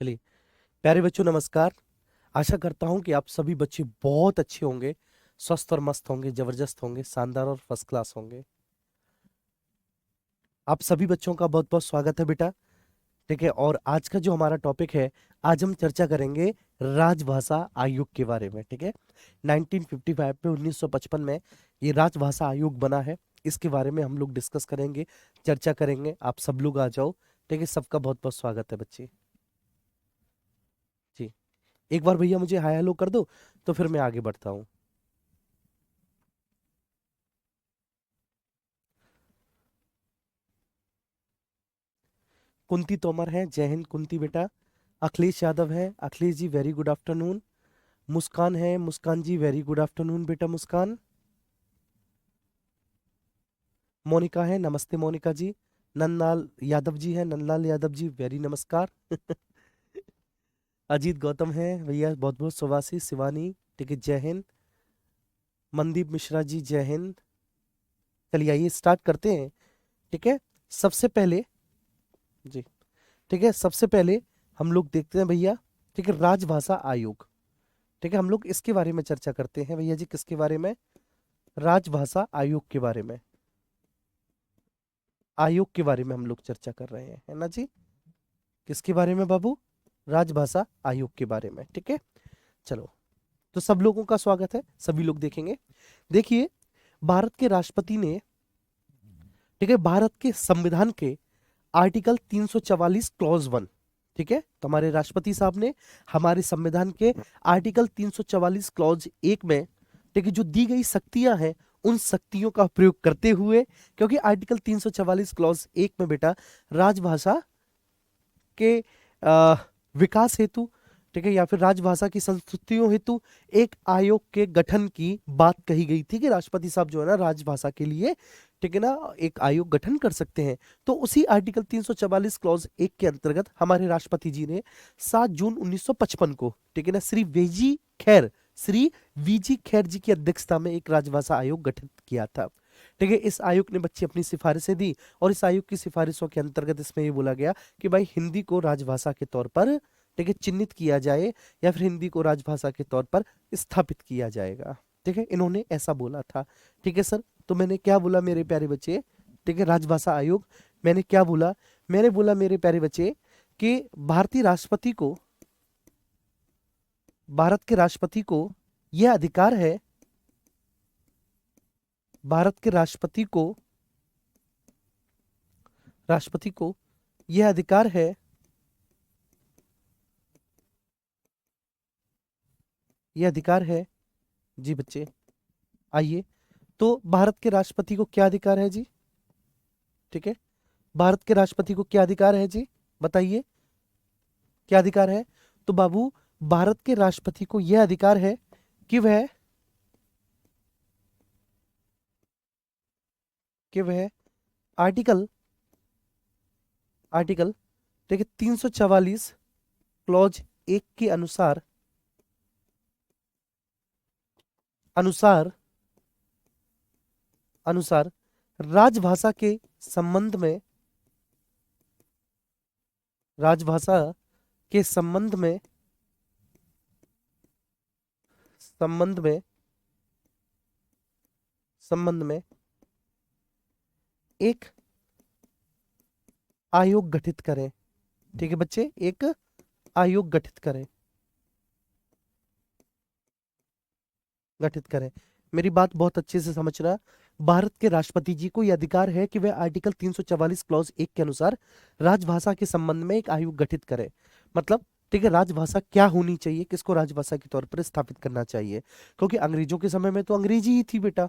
चलिए, प्यारे बच्चों नमस्कार। आशा करता हूँ कि आप सभी बच्चे बहुत अच्छे होंगे, स्वस्थ और मस्त होंगे, जबरदस्त होंगे, शानदार और फर्स्ट क्लास होंगे। आप सभी बच्चों का बहुत बहुत स्वागत है बेटा। ठीक है, और आज का जो हमारा टॉपिक है, आज हम चर्चा करेंगे राजभाषा आयोग के बारे में। ठीक है, 1955 में 1955 में ये राजभाषा आयोग बना है। इसके बारे में हम लोग डिस्कस करेंगे, चर्चा करेंगे। आप सब लोग आ जाओ। ठीक है, सबका बहुत बहुत स्वागत है बच्चे जी। एक बार भैया मुझे हाय हेलो कर दो, तो फिर मैं आगे बढ़ता हूँ। कुंती तोमर है, जय हिंद कुंती बेटा। अखिलेश यादव है, Akhilesh ji very good afternoon. मुस्कान है, मुस्कान जी वेरी गुड आफ्टरनून बेटा मुस्कान। मोनिका है, नमस्ते मोनिका जी। नंदलाल यादव जी है, नंदलाल यादव जी वेरी नमस्कार। अजीत गौतम है भैया, बहुत बहुत सुभाषी शिवानी। ठीक है, जय हिंद। मनदीप मिश्रा जी जय हिंद। चलिए आइए स्टार्ट करते हैं। ठीक है, सबसे पहले जी, ठीक है, सबसे पहले हम लोग देखते हैं भैया। ठीक है, राजभाषा आयोग। ठीक है, हम लोग इसके बारे में चर्चा करते हैं भैया जी। किसके बारे में? राजभाषा आयोग के बारे में। आयोग के बारे में हम लोग चर्चा कर रहे हैं, है ना जी? किसके बारे में बाबू? राजभाषा आयोग के बारे में। ठीक है, चलो। तो सब लोगों का स्वागत है, सभी लोग देखेंगे। देखिए, भारत के राष्ट्रपति ने, ठीक है, भारत के संविधान के आर्टिकल 344 क्लॉज 1, ठीक है, तो हमारे राष्ट्रपति साहब ने हमारे संविधान के आर्टिकल 344 क्लॉज 1 में, ठीक है, जो दी गई शक्तियां हैं, उन शक्तियों का प्रयोग करते हुए, क्योंकि आर्टिकल 344 क्लॉज 1 में बेटा राजभाषा के विकास हेतु, ठीक है, या फिर राजभाषा की संस्कृतियों हेतु एक आयोग के गठन की बात कही गई थी कि राष्ट्रपति साहब जो है ना राजभाषा के लिए, ठीक है ना, एक आयोग गठन कर सकते हैं। तो उसी आर्टिकल 344 क्लॉज 1 के अंतर्गत हमारे राष्ट्रपति जी ने 7 जून 1955 को, ठीक है ना, श्री वीजी खैर जी की अध्यक्षता में एक राजभाषा आयोग गठित किया था। ठीक है, इस आयोग ने बच्चे अपनी सिफारिशें दी, और इस आयोग की सिफारिशों के अंतर्गत इसमें ये बोला गया कि भाई हिंदी को राजभाषा के तौर पर, ठीक है, चिन्हित किया जाए, या फिर हिंदी को राजभाषा के तौर पर स्थापित किया जाएगा। ठीक है, इन्होंने ऐसा बोला था। ठीक है सर, तो मैंने क्या बोला मेरे प्यारे बच्चे? ठीक है, राजभाषा आयोग, मैंने क्या बोला? मैंने बोला मेरे प्यारे बच्चे कि भारत के राष्ट्रपति को यह अधिकार है, भारत के राष्ट्रपति को यह अधिकार है, यह अधिकार है जी बच्चे। आइए, तो भारत के राष्ट्रपति को क्या अधिकार है जी? ठीक है, भारत के राष्ट्रपति को क्या अधिकार है जी? बताइए, क्या अधिकार है? तो बाबू, भारत के राष्ट्रपति को यह अधिकार है कि वह आर्टिकल आर्टिकल ठीक है 344 क्लॉज 1 के अनुसार अनुसार अनुसार राजभाषा के संबंध में, राजभाषा के संबंध में संबंध में एक आयोग गठित करें। ठीक है बच्चे, एक आयोग गठित करें। मेरी बात बहुत अच्छे से समझना। भारत के राष्ट्रपति जी को यह अधिकार है कि वह आर्टिकल 344 क्लॉज 1 के अनुसार राजभाषा के संबंध में एक आयोग गठित करें। मतलब, ठीक है, राजभाषा क्या होनी चाहिए, किसको राजभाषा के तौर पर स्थापित करना चाहिए, क्योंकि अंग्रेजों के समय में तो अंग्रेजी ही थी बेटा।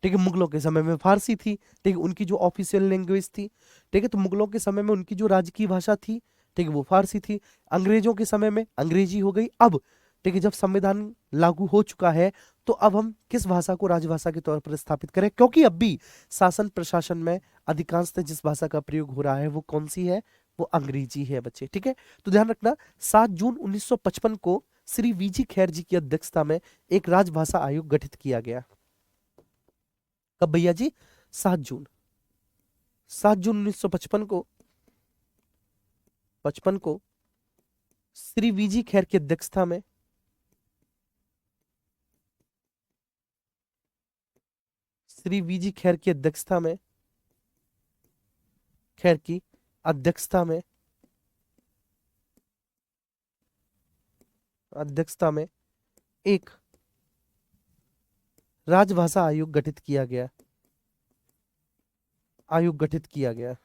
ठीक है, मुगलों के समय में फारसी थी। ठीक है, उनकी जो ऑफिशियल लैंग्वेज थी। ठीक है, तो मुगलों के समय में उनकी जो राजकीय भाषा थी, ठीक है, वो फारसी थी। अंग्रेजों के समय में अंग्रेजी हो गई। अब, ठीक है, जब संविधान लागू हो चुका है, तो अब हम किस भाषा को राजभाषा के तौर पर स्थापित करें, क्योंकि अब भी शासन प्रशासन में अधिकांशतः जिस भाषा का प्रयोग हो रहा है वो कौन सी है? वो अंग्रेजी है बच्चे। ठीक है, तो ध्यान रखना, 7 जून 1955 को श्री वीजी खैर जी की अध्यक्षता में एक राजभाषा आयोग गठित किया गया। कब भैया जी? 7 जून, 7 जून 1955 को 55 को श्री वीजी खैर की अध्यक्षता में, श्री वीजी खैर की अध्यक्षता में, खैर की अध्यक्षता में, अध्यक्षता में एक राजभाषा आयोग गठित किया गया, आयोग गठित किया गया,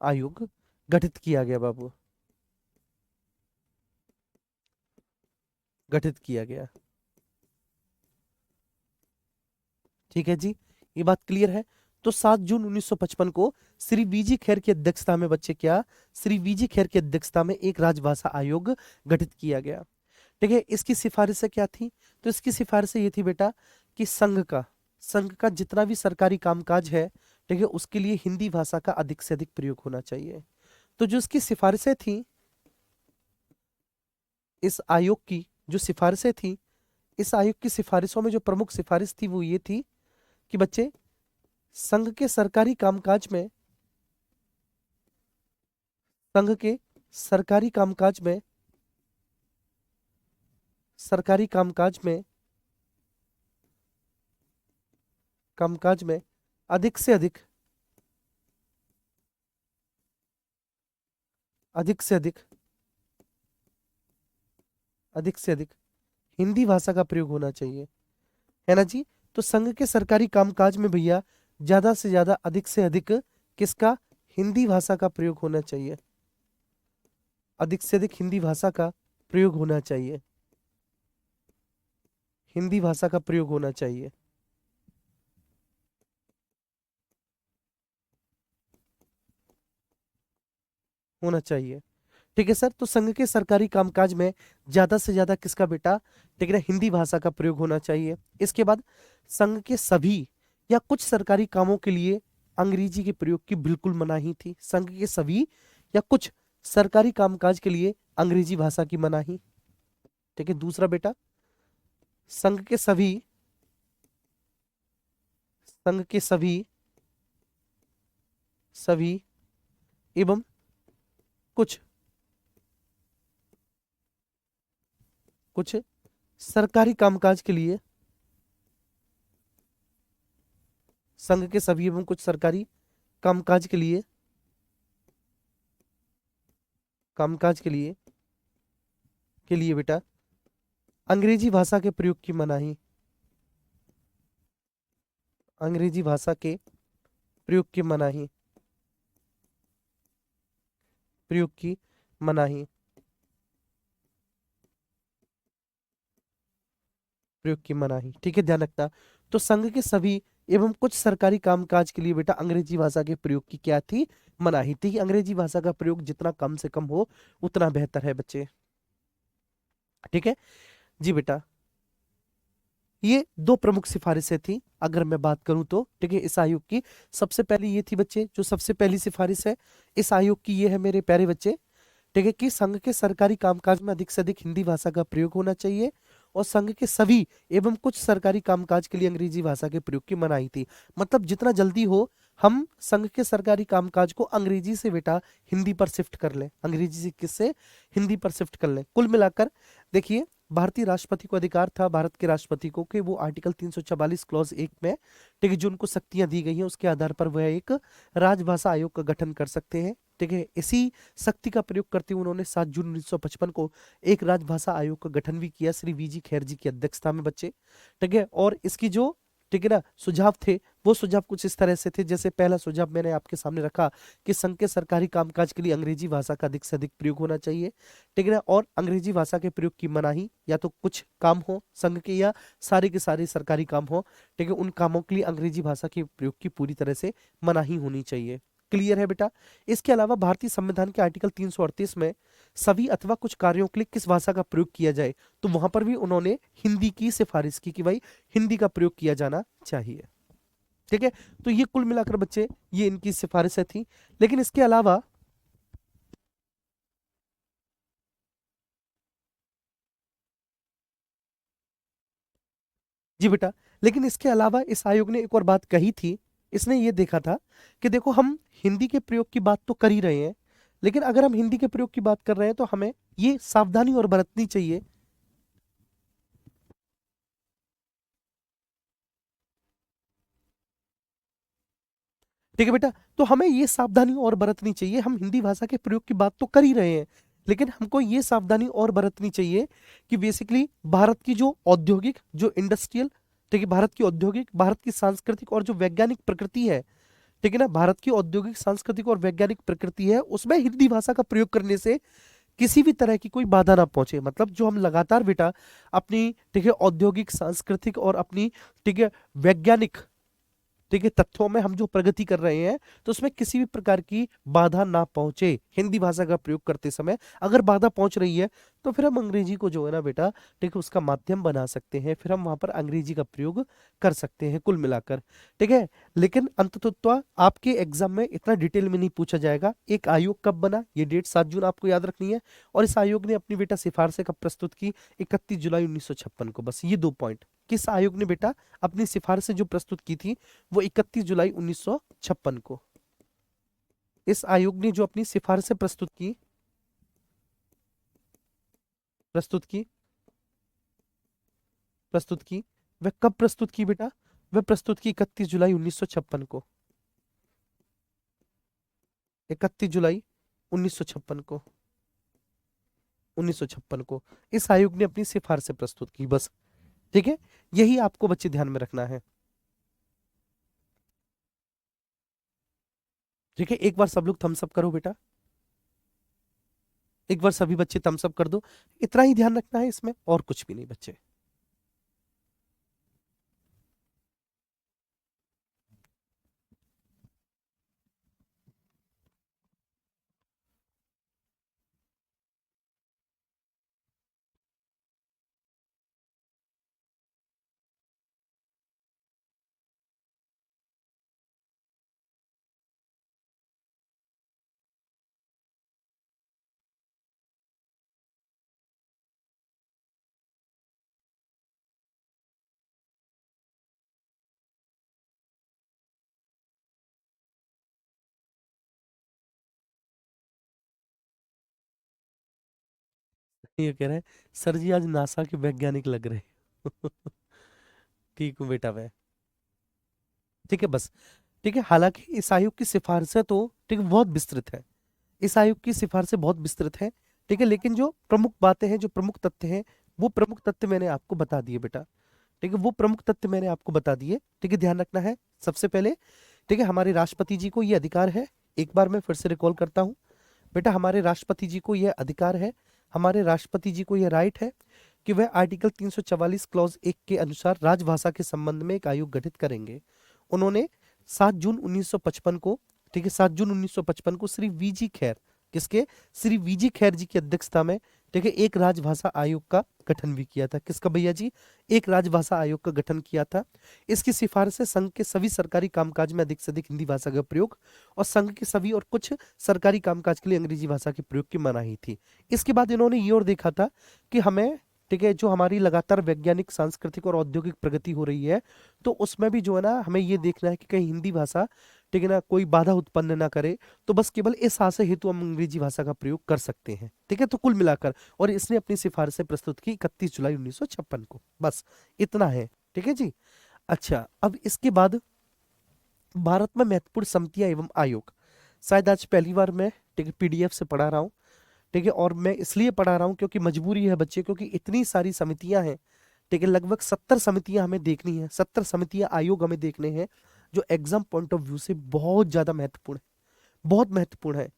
आयोग गठित किया गया बाबू, गठित किया गया। ठीक है जी, ये बात क्लियर है। तो 7 जून 1955 को श्री वीजी खैर की अध्यक्षता में बच्चे क्या, श्री वीजी खैर की अध्यक्षता में एक राजभाषा आयोग गठित किया गया। ठीक है, इसकी सिफारिशें क्या थी? तो इसकी सिफारिशें ये थी बेटा कि संघ का जितना भी सरकारी कामकाज है, ठीक है, उसके लिए हिंदी भाषा का अधिक से अधिक प्रयोग होना चाहिए। तो जो इसकी सिफारिशें थी, इस आयोग की जो सिफारिशें थी, इस आयोग की सिफारिशों में जो प्रमुख सिफारिश थी वो ये थी कि बच्चे संघ के सरकारी कामकाज में, संघ के सरकारी कामकाज में, सरकारी कामकाज में, कामकाज में अधिक से अधिक, अधिक से अधिक, अधिक से अधिक हिंदी भाषा का प्रयोग होना चाहिए, है ना जी। तो संघ के सरकारी कामकाज में भैया ज्यादा से ज्यादा, अधिक से अधिक किसका, हिंदी भाषा का प्रयोग होना चाहिए, अधिक से अधिक हिंदी भाषा का प्रयोग होना चाहिए, हिंदी भाषा का प्रयोग होना चाहिए। होना चाहिए, ठीक है सर। तो संघ के सरकारी कामकाज में ज्यादा से ज्यादा किसका बेटा, ठीक है, हिंदी भाषा का प्रयोग होना चाहिए। इसके बाद संघ के सभी या कुछ सरकारी कामों के लिए अंग्रेजी के प्रयोग की बिल्कुल मनाही थी। संघ के सभी या कुछ सरकारी कामकाज के लिए अंग्रेजी भाषा की मनाही, ठीक है। दूसरा बेटा, संघ के सभी, संघ के सभी एवं कुछ, कुछ सरकारी कामकाज के लिए, संघ के सभी एवं कुछ सरकारी कामकाज के लिए, कामकाज के लिए बेटा अंग्रेजी भाषा के प्रयोग की मनाही, अंग्रेजी भाषा के प्रयोग की मनाही, प्रयोग की मनाही, प्रयोग की मनाही, ठीक है, ध्यान रखना। तो संघ के सभी एवं कुछ सरकारी कामकाज के लिए बेटा अंग्रेजी भाषा के प्रयोग की क्या थी, मनाही थी। कि अंग्रेजी भाषा का प्रयोग जितना कम से कम हो उतना बेहतर है बच्चे, ठीक है जी बेटा। ये दो प्रमुख सिफारिशें थी अगर मैं बात करूं तो, ठीक है, इस आयोग की। सबसे पहली ये थी बच्चे, जो सबसे पहली सिफारिश है इस आयोग की, ये है मेरे प्यारे बच्चे, ठीक है, कि संघ के सरकारी कामकाज में अधिक से अधिक हिंदी भाषा का प्रयोग होना चाहिए और संघ के सभी एवं कुछ सरकारी कामकाज के लिए अंग्रेजी भाषा के प्रयोग की मनाही थी। मतलब जितना जल्दी हो हम संघ के सरकारी कामकाज को अंग्रेजी से बेटा हिंदी पर शिफ्ट कर लें, अंग्रेजी से किससे, हिंदी पर शिफ्ट कर लें। कुल मिलाकर देखिए, भारतीय राष्ट्रपति को अधिकार था, भारत के राष्ट्रपति को, कि वो आर्टिकल 344 क्लॉज 1 में, ठीक है, जो उनको शक्तियां दी गई हैं उसके आधार पर वह एक राजभाषा आयोग का गठन कर सकते हैं, ठीक है। इसी शक्ति का प्रयोग करते हुए उन्होंने 7 जून 1955 को एक राजभाषा आयोग का गठन भी किया श्री वीजी खैर जी की अध्यक्षता में बच्चे, ठीक है। और इसकी जो, ठीक है ना, सुझाव थे वो सुझाव कुछ इस तरह से थे। जैसे पहला सुझाव मैंने आपके सामने रखा कि संघ के सरकारी कामकाज के लिए अंग्रेजी भाषा का अधिक से अधिक प्रयोग होना चाहिए, ठीक है ना, और अंग्रेजी भाषा के प्रयोग की मनाही, या तो कुछ काम हो संघ के या सारे के सारे सरकारी काम हो, ठीक है, उन कामों के लिए अंग्रेजी भाषा के प्रयोग की पूरी तरह से मनाही होनी चाहिए। क्लियर है बेटा। इसके अलावा भारतीय संविधान के आर्टिकल 338 में सभी अथवा कुछ कार्यों के लिए किस भाषा का प्रयोग किया जाए, तो वहां पर भी उन्होंने हिंदी की सिफारिश की कि भाई हिंदी का प्रयोग किया जाना चाहिए, ठीक है। तो ये कुल मिलाकर बच्चे ये इनकी सिफारिशें थी। लेकिन इसके अलावा, जी बेटा, लेकिन इसके अलावा इस आयोग ने एक और बात कही थी। इसने ये देखा था कि देखो हम हिंदी के प्रयोग की बात तो कर ही रहे हैं, लेकिन अगर हम हिंदी के प्रयोग की बात कर रहे हैं तो हमें ये सावधानी और बरतनी चाहिए। ठीक है बेटा, तो हमें ये सावधानी और बरतनी चाहिए, हम हिंदी भाषा के प्रयोग की बात तो कर ही रहे हैं, लेकिन हमको ये सावधानी और बरतनी चाहिए कि बेसिकली भारत की जो औद्योगिक, जो इंडस्ट्रियल, ठीक है, भारत की औद्योगिक, भारत की सांस्कृतिक और जो वैज्ञानिक प्रकृति है, ठीक है ना, भारत की औद्योगिक, सांस्कृतिक और वैज्ञानिक प्रकृति है, उसमें हिंदी भाषा का प्रयोग करने से किसी भी तरह की कोई बाधा ना पहुंचे। मतलब जो हम लगातार बेटा अपनी, ठीक है, औद्योगिक, सांस्कृतिक और अपनी, ठीक है, वैज्ञानिक, ठीक है, तथ्यों में हम जो प्रगति कर रहे हैं, तो उसमें किसी भी प्रकार की बाधा ना पहुंचे हिंदी भाषा का प्रयोग करते समय। अगर बाधा पहुंच रही है तो फिर हम अंग्रेजी को जो है ना बेटा, ठीक है, उसका माध्यम बना सकते हैं, फिर हम वहां पर अंग्रेजी का प्रयोग कर सकते हैं कुल मिलाकर। ठीक है, लेकिन अंततः आपके एग्जाम में इतना डिटेल में नहीं पूछा जाएगा। एक आयोग कब बना, ये डेट 7 जून आपको याद रखनी है, और इस आयोग ने अपनी बेटा सिफारिशें कब प्रस्तुत की, 31 जुलाई 1956 को। बस ये 2 पॉइंट। किस आयोग ने बेटा अपनी सिफारिशें जो प्रस्तुत की थी वो 31 जुलाई 1956 को। इस आयोग ने जो अपनी सिफारिशें प्रस्तुत की प्रस्तुत की वह कब प्रस्तुत की बेटा, वह प्रस्तुत की 31 जुलाई 1956 को। 31 जुलाई 1956 को, 1956 को इस आयोग ने अपनी सिफारिशें प्रस्तुत की। बस, ठीक है, यही आपको बच्चे ध्यान में रखना है। ठीक है, एक बार सब लोग थम्स अप करो बेटा, एक बार सभी बच्चे थम्स अप कर दो। इतना ही ध्यान रखना है इसमें, और कुछ भी नहीं बच्चे। ये कह रहे हैं सर जी आज नासा के वैज्ञानिक लग रहे हैं। ठीक हूँ बेटा मैं। ठीक है, बस, ठीक है, हालांकि इस आयोग की सिफारिशें तो, ठीक है, बहुत विस्तृत है, इस आयोग की सिफारिशें बहुत विस्तृत है। ठीक है, लेकिन जो प्रमुख बातें हैं, जो प्रमुख तथ्य हैं, वो प्रमुख तथ्य मैंने आपको बता दिए बेटा। ठीक है, वो प्रमुख तथ्य मैंने आपको बता दिए। ठीक है, ध्यान रखना है सबसे पहले। ठीक है, हमारे राष्ट्रपति जी को ये अधिकार है, एक बार मैं फिर से रिकॉल करता हूँ बेटा, हमारे राष्ट्रपति जी को यह अधिकार है, हमारे राष्ट्रपति जी को यह राइट है कि वह आर्टिकल 344 क्लॉज 1 के अनुसार राजभाषा के संबंध में एक आयोग गठित करेंगे। उन्होंने 7 जून 1955 को, ठीक है, 7 जून 1955 को श्री वीजी खैर, किसके, श्री वीजी खैर जी की अध्यक्षता में, ठीक है, एक राजभाषा आयोग का गठन भी किया था। किसका भैया जी, एक राजभाषा आयोग का गठन किया था। इसकी सिफारिशें संघ के सभी सरकारी कामकाज में अधिक से अधिक हिंदी भाषा का प्रयोग, और संघ के सभी और कुछ सरकारी कामकाज के लिए अंग्रेजी भाषा के प्रयोग की मनाही थी। इसके बाद इन्होंने ये और देखा था कि हमें, ठीक है, जो हमारी लगातार वैज्ञानिक, सांस्कृतिक और औद्योगिक प्रगति हो रही है, तो उसमें भी जो है ना हमें ये देखना है कि कहीं हिंदी भाषा, ठीक है ना, कोई बाधा उत्पन्न ना करे। तो बस केवल इस आशय हेतु हम अंग्रेजी भाषा का प्रयोग कर सकते हैं। ठीक है, तो कुल मिलाकर, और इसने अपनी सिफारिशें प्रस्तुत की 31 जुलाई 1956 को। बस इतना है। ठीक है जी। अच्छा, अब इसके बाद भारत में महत्वपूर्ण समितियां एवं आयोग, शायद आज पहली बार मैं, ठीक है, पीडीएफ से पढ़ा रहा हूँ। ठीक है, और मैं इसलिए पढ़ा रहा हूँ क्योंकि मजबूरी है बच्चे, क्योंकि इतनी सारी समितियां हैं। ठीक है, लगभग 70 समितियां हमें देखनी है, 70 समितियां, आयोग हमें देखने हैं, जो एग्जाम पॉइंट ऑफ व्यू से बहुत ज्यादा महत्वपूर्ण है, बहुत महत्वपूर्ण है।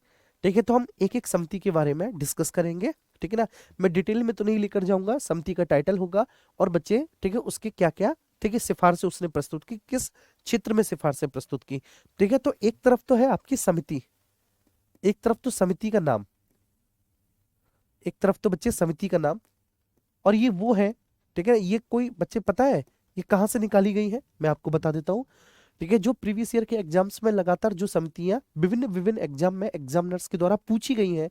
ठीक है, तो हम एक एक समिति के बारे में डिस्कस करेंगे। ठीक है ना, मैं डिटेल में तो नहीं लेकर जाऊंगा, समिति का टाइटल होगा और बच्चे, ठीक है, उसके क्या क्या, ठीक है, सिफारिशें उसने प्रस्तुत की, किस क्षेत्र में सिफारिशें प्रस्तुत की। ठीक है, तो एक तरफ तो है आपकी समिति, एक तरफ तो समिति का नाम, एक तरफ तो बच्चे समिति का नाम, और ये वो है, ठीक है, ये कोई बच्चे पता है ये कहाँ से निकाली गई है, मैं आपको बता देता हूँ। ठीक है, जो प्रीवियस ईयर के एग्जाम्स में लगातार जो समितियां विभिन्न विभिन्न एग्जाम में एग्जामिनर्स के द्वारा पूछी गई हैं,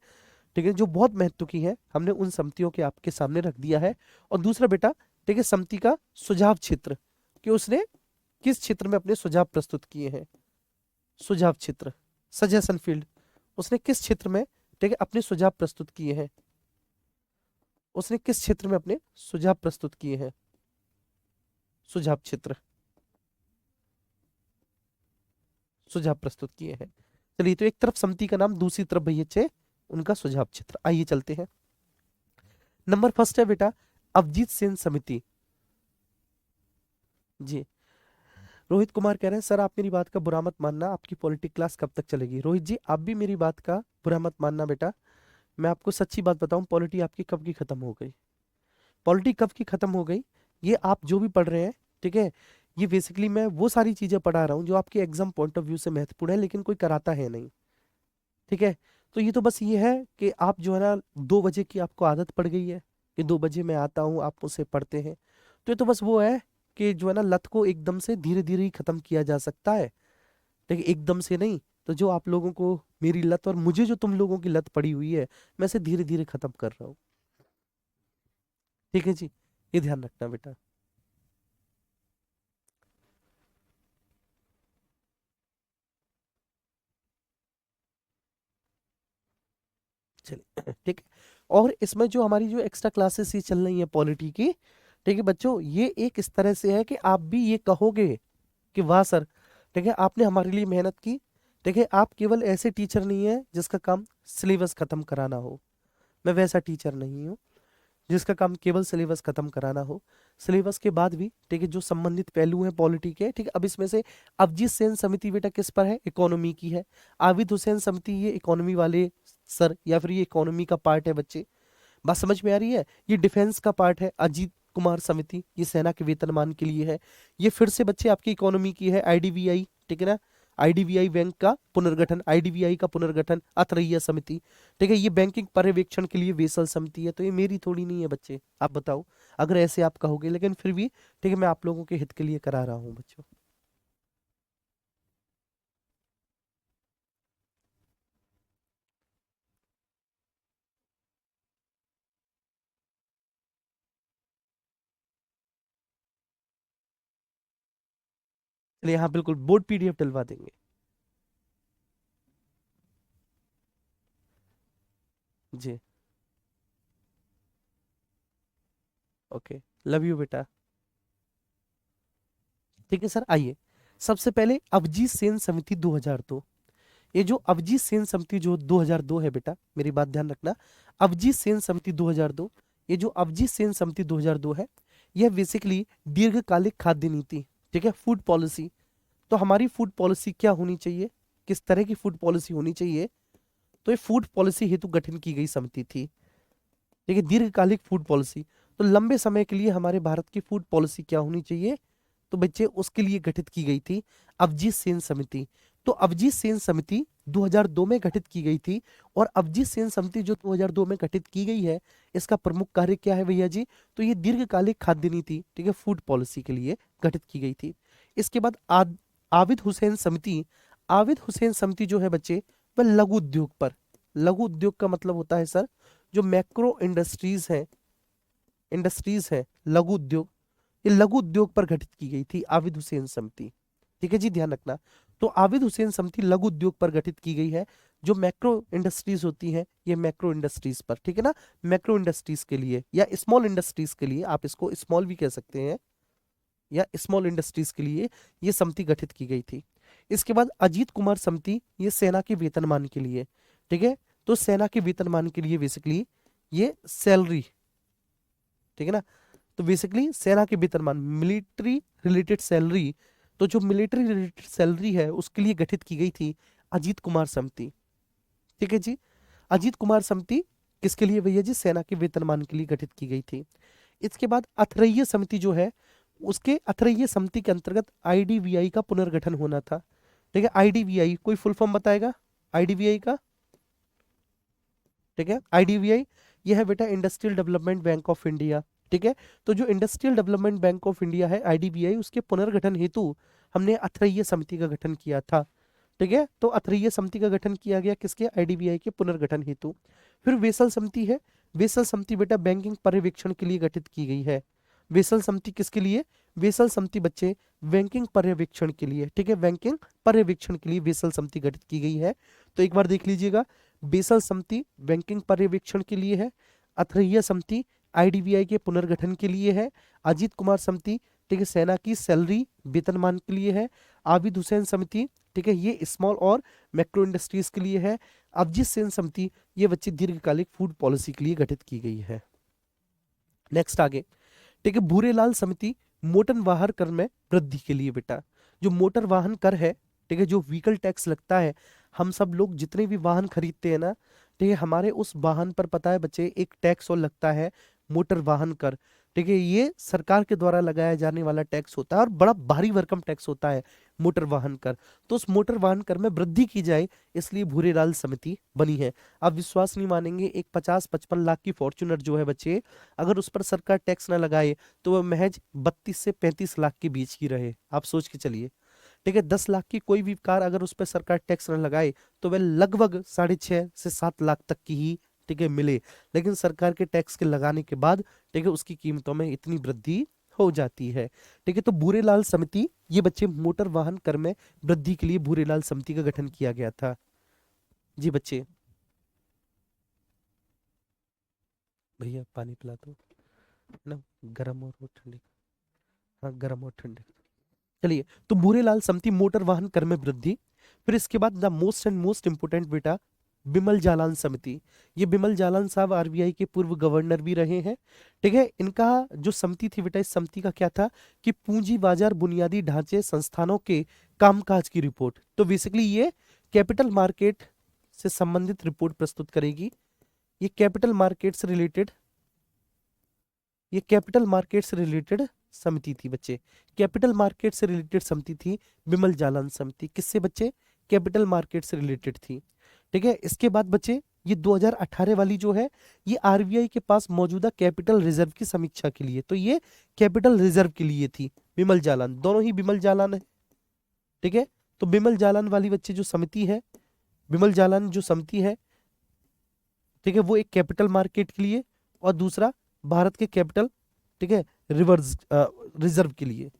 ठीक है, जो बहुत महत्व की है, हमने उन समितियों के आपके सामने रख दिया है। और दूसरा बेटा, ठीक है, समिति का सुझाव क्षेत्र, कि उसने किस क्षेत्र में अपने सुझाव प्रस्तुत किए हैं, सुझाव क्षेत्र, सजेशन फील्ड, उसने किस क्षेत्र में ठीक है, अपने सुझाव प्रस्तुत किए हैं। उसने किस क्षेत्र में अपने सुझाव प्रस्तुत किए हैं? सुझाव क्षेत्र, सुझाव प्रस्तुत किए हैं। चलिए, तो एक तरफ समिति का नाम, दूसरी तरफ भैया छे उनका सुझाव क्षेत्र। आइए चलते हैं। नंबर फर्स्ट है बेटा अभिजीत सेन समिति। जी, रोहित कुमार कह रहे हैं सर आप मेरी बात का बुरा मत मानना, आपकी पॉलिटिक क्लास कब तक चलेगी? रोहित जी आप भी मेरी बात का बुरा मत मानना बेटा, मैं आपको सच्ची बात बताऊं, पॉलिटी आपकी कब की खत्म हो गई? पॉलिटी कब की खत्म हो गई? ये आप जो भी पढ़ रहे हैं, ठीक है, ये बेसिकली मैं वो सारी चीजें पढ़ा रहा हूँ जो आपके एग्जाम पॉइंट ऑफ व्यू से महत्वपूर्ण है, लेकिन कोई कराता है नहीं। ठीक है, तो ये तो बस ये है कि आप जो है ना 2 बजे की आपको आदत पड़ गई है कि 2 बजे मैं आता हूँ, आप मुझसे पढ़ते हैं। तो ये तो बस वो है कि जो है ना लत को एकदम से धीरे धीरे ही खत्म किया जा सकता है, लेकिन एकदम से नहीं। तो जो आप लोगों को मेरी लत और मुझे जो तुम लोगों की लत पड़ी हुई है, मैं इसे धीरे धीरे खत्म कर रहा हूँ। ठीक है जी, ये ध्यान रखना बेटा। चलिए ठीक है, और इसमें जो हमारी जो एक्स्ट्रा क्लासेस ये चल रही है पॉलिटी की, ठीक है बच्चों, ये एक इस तरह से है कि आप भी ये कहोगे कि वाह सर, ठीक है, आपने हमारे लिए मेहनत की। ठीक है, आप केवल ऐसे टीचर नहीं है जिसका काम सिलेबस खत्म कराना हो, मैं वैसा टीचर नहीं हूँ जिसका काम केवल सिलेबस खत्म कराना हो। सिलेबस के बाद भी, ठीक है, जो संबंधित पहलू हैं पॉलिटी के, ठीक है, अब इसमें से अभिजीत सेन समिति बेटा किस पर है? इकोनॉमी की है। आबिद हुसैन समिति ये इकोनॉमी वाले सर, या फिर ये इकोनॉमी का पार्ट है बच्चे? बात समझ में आ रही है? ये डिफेंस का पार्ट है। अजीत कुमार समिति ये सेना के वेतनमान के लिए है। ये फिर से बच्चे आपकी इकोनॉमी की है। आईडीबीआई, ठीक है ना, आईडीबीआई बैंक का पुनर्गठन, आईडीबीआई का पुनर्गठन, अतरैया समिति, ठीक है, ये बैंकिंग पर्यवेक्षण के लिए वेसल समिति है। तो ये मेरी थोड़ी नहीं है बच्चे, आप बताओ अगर ऐसे आप कहोगे, लेकिन फिर भी ठीक है, मैं आप लोगों के हित के लिए करा रहा हूँ बच्चों। चलिए हाँ बिल्कुल, बोर्ड पीडीएफ डलवा देंगे। जी, ओके, लव यू बेटा। ठीक है सर, आइए सबसे पहले अभिजीत सेन समिति 2002। ये जो अभिजीत सेन समिति जो 2002 है बेटा, मेरी बात ध्यान रखना, अभिजीत सेन समिति 2002, ये जो अभिजीत सेन समिति 2002 है, यह बेसिकली दीर्घकालिक खाद्य नीति, ठीक है, फूड पॉलिसी। तो हमारी फूड पॉलिसी क्या होनी चाहिए, किस तरह की फूड पॉलिसी होनी चाहिए? तो ये फूड पॉलिसी हेतु गठन की गई समिति थी। ठीक है, दीर्घकालिक फूड पॉलिसी, तो लंबे समय के लिए हमारे भारत की फूड पॉलिसी क्या होनी चाहिए? तो बच्चे उसके लिए गठित की गई थी अभिजीत सेन समिति। तो अभिजीत सेन समिति 2002 में गठित की गई थी, और अभिजीत सेन समिति जो 2002 में गठित की गई है, इसका प्रमुख कार्य क्या है भैया जी? तो ये दीर्घकालिक खाद्य नीति, ठीक है, फूड पॉलिसी के लिए गठित की गई थी। इसके बाद आबिद हुसैन समिति, आबिद हुसैन समिति जो है बच्चे, वह लघु उद्योग पर, लघु उद्योग का मतलब होता है सर जो मैक्रो इंडस्ट्रीज है, लघु उद्योग, ये लघु उद्योग पर गठित की गई थी आबिद हुसैन समिति। ठीक है जी, ध्यान रखना। तो आबिद हुसैन समिति लघु उद्योग पर गठित की गई है। जो मैक्रो इंडस्ट्रीज होती हैं, ये मैक्रो इंडस्ट्रीज पर, ठीक है ना, मैक्रो इंडस्ट्रीज के लिए या स्मॉल इंडस्ट्रीज के लिए, आप इसको स्मॉल भी कह सकते हैं, या स्मॉल इंडस्ट्रीज के लिए ये समिति गठित की गई थी। इसके बाद अजीत कुमार समिति, ये सेना के वेतनमान के लिए, ठीक है, तो सेना के वेतनमान के लिए बेसिकली ये सैलरी, ठीक है ना, तो बेसिकली सेना के वेतनमान, मिलिट्री रिलेटेड सैलरी, तो जो मिलिट्री रिलेटेड सैलरी है उसके लिए गठित की गई थी अजीत कुमार समिति। ठीक है जी, अजीत कुमार समिति किसके लिए भैया जी? सेना के वेतनमान के लिए गठित की गई थी। इसके बाद अथरैया समिति जो है, उसके अथरैया समिति के अंतर्गत आईडीबीआई का पुनर्गठन होना था। ठीक है, आईडीबीआई कोई फुल फॉर्म बताएगा आईडीबीआई का? ठीक है, आईडीबीआई ये है बेटा industrial development bank of India. ठीक है, तो जो industrial development bank of India है आईडीबीआई, उसके पुनर्गठन हेतु हमने अथरैया समिति का गठन किया था। ठीक है, तो अथरैया समिति का गठन किया गया किसके? आईडीबीआई के पुनर्गठन हेतु। फिर वेसल समिति है, वेसल समिति बेटा बैंकिंग पर्यवेक्षण के लिए गठित की गई है। वेसल समिति किसके लिए? वेसल समिति बच्चे बैंकिंग पर्यवेक्षण के लिए, ठीक है, बैंकिंग पर्यवेक्षण के लिए वेसल समिति गठित की गई है। तो एक बार देख लीजिएगा, बेसल समिति बैंकिंग पर्यवेक्षण के लिए है। अथरैया समिति आईडीबीआई के पुनर्गठन के लिए है। अजीत कुमार समिति, ठीक है, सेना की सैलरी वेतनमान के लिए है। आबिद हुसैन समिति, ठीक है, ये स्मॉल और मैक्रो इंडस्ट्रीज के लिए है। अभिजीत सेन समिति, ये बच्चे दीर्घकालिक फूड पॉलिसी के लिए गठित की गई है। नेक्स्ट आगे, ठीक है, भूरेलाल समिति मोटर वाहन कर में वृद्धि के लिए बेटा। जो मोटर वाहन कर है, ठीक है, जो व्हीकल टैक्स लगता है, हम सब लोग जितने भी वाहन खरीदते हैं ना, ठीक है, हमारे उस वाहन पर पता है बच्चे एक टैक्स और लगता है, मोटर वाहन कर। ठीक है, ये सरकार के द्वारा लगाया जाने वाला टैक्स होता है और बड़ा भारी भरकम टैक्स होता है मोटर वाहन कर। तो उस मोटर वाहन कर में वृद्धि की जाए, इसलिए भूरेलाल समिति बनी है। आप विश्वास नहीं मानेंगे, एक 50-55 लाख की फॉर्च्यूनर जो है बच्चे, अगर उस पर सरकार टैक्स ना लगाए तो वह महज 32 से 35 लाख के बीच की रहे। आप सोच के चलिए, ठीक है, 10 लाख की कोई भी कार अगर उस पर सरकार टैक्स न लगाए तो वह लगभग 6.5 से 7 लाख तक की ही, ठीक है, मिले। लेकिन सरकार के टैक्स के लगाने के बाद, ठीक है, उसकी कीमतों में इतनी वृद्धि हो जाती है। ठीक है, तो भूरेलाल समिति, ये बच्चे मोटर वाहन कर में वृद्धि के लिए भूरेलाल समिति का गठन किया गया था। जी बच्चे, भैया पानी पिला दो ना, गर्म और वो ठंडी। हाँ, गर्म और ठंडे। चलिए, तो भूरेलाल समिति मोटर वाहन कर में वृद्धि। फिर इसके बाद the most and most important बेटा, बिमल जालान समिति। ये बिमल जालान साहब आरबीआई के पूर्व गवर्नर भी रहे हैं। ठीक है, इनका जो समिति थी बेटा, इस समिति का क्या था कि पूंजी बाजार बुनियादी ढांचे संस्थानों के कामकाज की रिपोर्ट। तो बेसिकली ये कैपिटल मार्केट से संबंधित रिपोर्ट प्रस्तुत करेगी। ये कैपिटल मार्केट से रिलेटेड, ये कैपिटल मार्केट से रिलेटेड समिति थी बच्चे। कैपिटल मार्केट से रिलेटेड समिति थी बिमल जालान समिति। किससे बच्चे? कैपिटल मार्केट से रिलेटेड थी। ठीक है, इसके बाद बच्चे ये 2018 वाली जो है, ये आरबीआई के पास मौजूदा कैपिटल रिजर्व की समीक्षा के लिए, तो ये कैपिटल रिजर्व के लिए थी। बिमल जालान, दोनों ही बिमल जालान है। ठीक है, तो बिमल जालान वाली बच्चे जो समिति है, बिमल जालान जो समिति है, ठीक है, वो एक कैपिटल मार्केट के लिए और दूसरा भारत के कैपिटल, ठीक है, रिवर्स रिजर्व के लिए,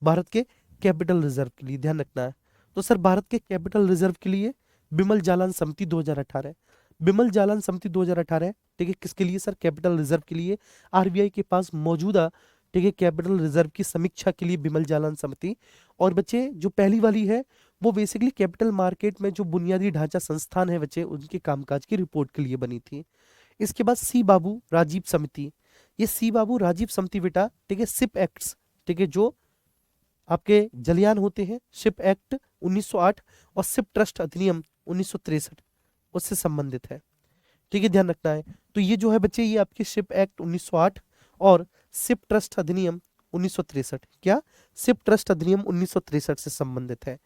भारत के कैपिटल रिजर्व के लिए ध्यान रखना है। तो सर भारत के कैपिटल रिजर्व के लिए बिमल जालान समिति 2018, बिमल जालान समिति 2018, ठीक है, किसके लिए सर? कैपिटल रिजर्व के लिए। आरबीआई के पास मौजूदा, ठीक है, कैपिटल रिजर्व की समीक्षा के लिए बिमल जालान समिति। और बच्चे जो पहली वाली है, वो बेसिकली कैपिटल मार्केट में जो बुनियादी ढांचा संस्थान है बच्चे, उनके कामकाज की रिपोर्ट के लिए बनी थी। इसके बाद सी बाबू राजीव समिति। ये सी बाबू राजीव समिति बेटा, ठीक है, सिप एक्ट्स, ठीक है, जो आपके जलयान होते हैं, शिप एक्ट 1908 और शिप ट्रस्ट अधिनियम 1963, उससे संबंधित है। ठीक है, ध्यान रखना है। तो ये जो है बच्चे, ये आपके शिप एक्ट 1908 और शिप ट्रस्ट अधिनियम 1963, क्या? शिप ट्रस्ट अधिनियम 1963 से संबंधित है।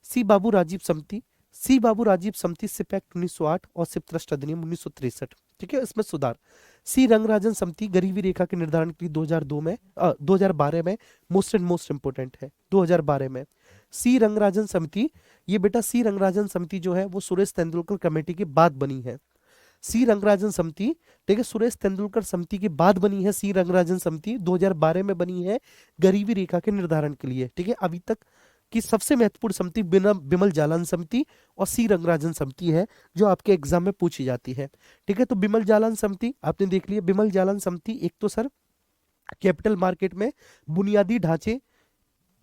सी बाबू राजीव समिति, सी बाबू राजीव समिति, शिप एक्ट 1908 और शिप ट्रस्ट अधिनियम 1963। ठीक है, इसमें सुधार। सी रंगराजन समिति, गरीबी रेखा के निर्धारण के लिए 2012 में मोस्ट एंड मोस्ट इंपोर्टेंट है, 2012 में सी रंगराजन समिति। ये बेटा सी रंगराजन समिति जो है वो सुरेश तेंदुलकर कमेटी के बाद बनी है। सी रंगराजन समिति, ठीक है, सुरेश तेंदुलकर समिति के बाद बनी है। सी रंगराजन समिति 2012 में बनी है गरीबी रेखा के निर्धारण के लिए। ठीक है, अभी तक की सबसे महत्वपूर्ण समिति बिमल जालान समिति और सी रंगराजन समिति है, जो आपके एग्जाम में पूछी जाती है। ठीक है, तो बिमल जालान समिति आपने देख लिया। बिमल जालान समिति एक तो सर कैपिटल मार्केट में बुनियादी ढांचे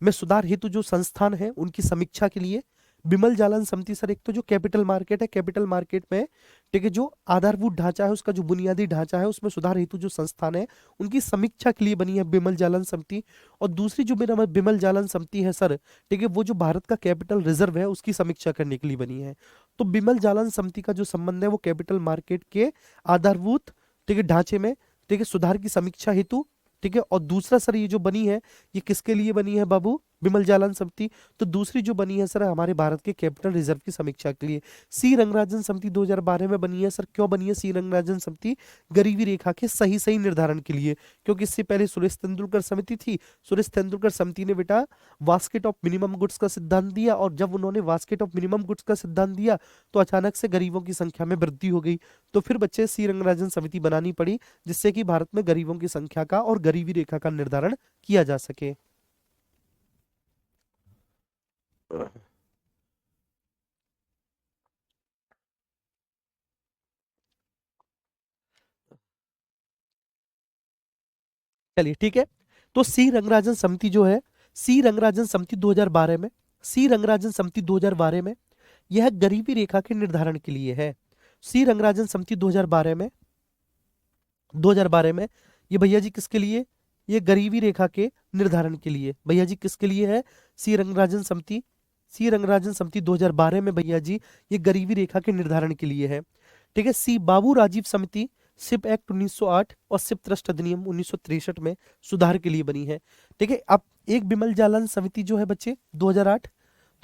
में सुधार हेतु जो संस्थान है उनकी समीक्षा के लिए। बिमल जालान समिति सर एक तो जो कैपिटल मार्केट है, कैपिटल मार्केट में, ठीक है, जो आधारभूत ढांचा है, उसका जो बुनियादी ढांचा है, उसमें सुधार हेतु जो संस्थान है उनकी समीक्षा के लिए बनी है बिमल जालान समिति। और दूसरी जो मेरा बिमल जालान समिति है सर, ठीक है, वो जो भारत का कैपिटल रिजर्व है उसकी समीक्षा करने के लिए बनी है। तो बिमल जालान समिति का जो संबंध है वो कैपिटल मार्केट के आधारभूत, ठीक है, ढांचे में, ठीक है, सुधार की समीक्षा हेतु। ठीक है, और दूसरा सर ये जो बनी है, ये किसके लिए बनी है बाबू? बिमल जालान समिति। तो दूसरी जो बनी है सर हमारे भारत के कैपिटल रिजर्व की समीक्षा के लिए। सी रंगराजन समिति 2012 में बनी है सर। क्यों बनी है सी रंगराजन समिति? गरीबी रेखा के सही सही निर्धारण के लिए, क्योंकि इससे पहले सुरेश तेंदुलकर समिति थी। सुरेश तेंदुलकर समिति ने बेटा बास्केट ऑफ मिनिमम गुड्स का सिद्धांत दिया, और जब उन्होंने बास्केट ऑफ मिनिमम गुड्स का सिद्धांत दिया तो अचानक से गरीबों की संख्या में वृद्धि हो गई। तो फिर बच्चे सी रंगराजन समिति बनानी पड़ी, जिससे कि भारत में गरीबों की संख्या का और गरीबी रेखा का निर्धारण किया जा सके। चलिए ठीक है। तो सी रंगराजन समिति जो है, सी रंगराजन समिति 2012 में, सी रंगराजन समिति 2012 में यह गरीबी रेखा के निर्धारण के लिए है। सी रंगराजन समिति 2012 में, 2012 में ये भैया जी किसके लिए, ये गरीबी रेखा के निर्धारण के लिए भैया जी किसके लिए है, सी रंगराजन समिति, सी रंगराजन समिति 2012 में भैया जी ये गरीबी रेखा के निर्धारण के लिए है। ठीक है। सी बाबू राजीव समिति सिप एक्ट 1908 और सिप ट्रस्ट अधिनियम 1963 में सुधार के लिए बनी है। ठीक है। अब एक बिमल जालान समिति जो है बच्चे 2008,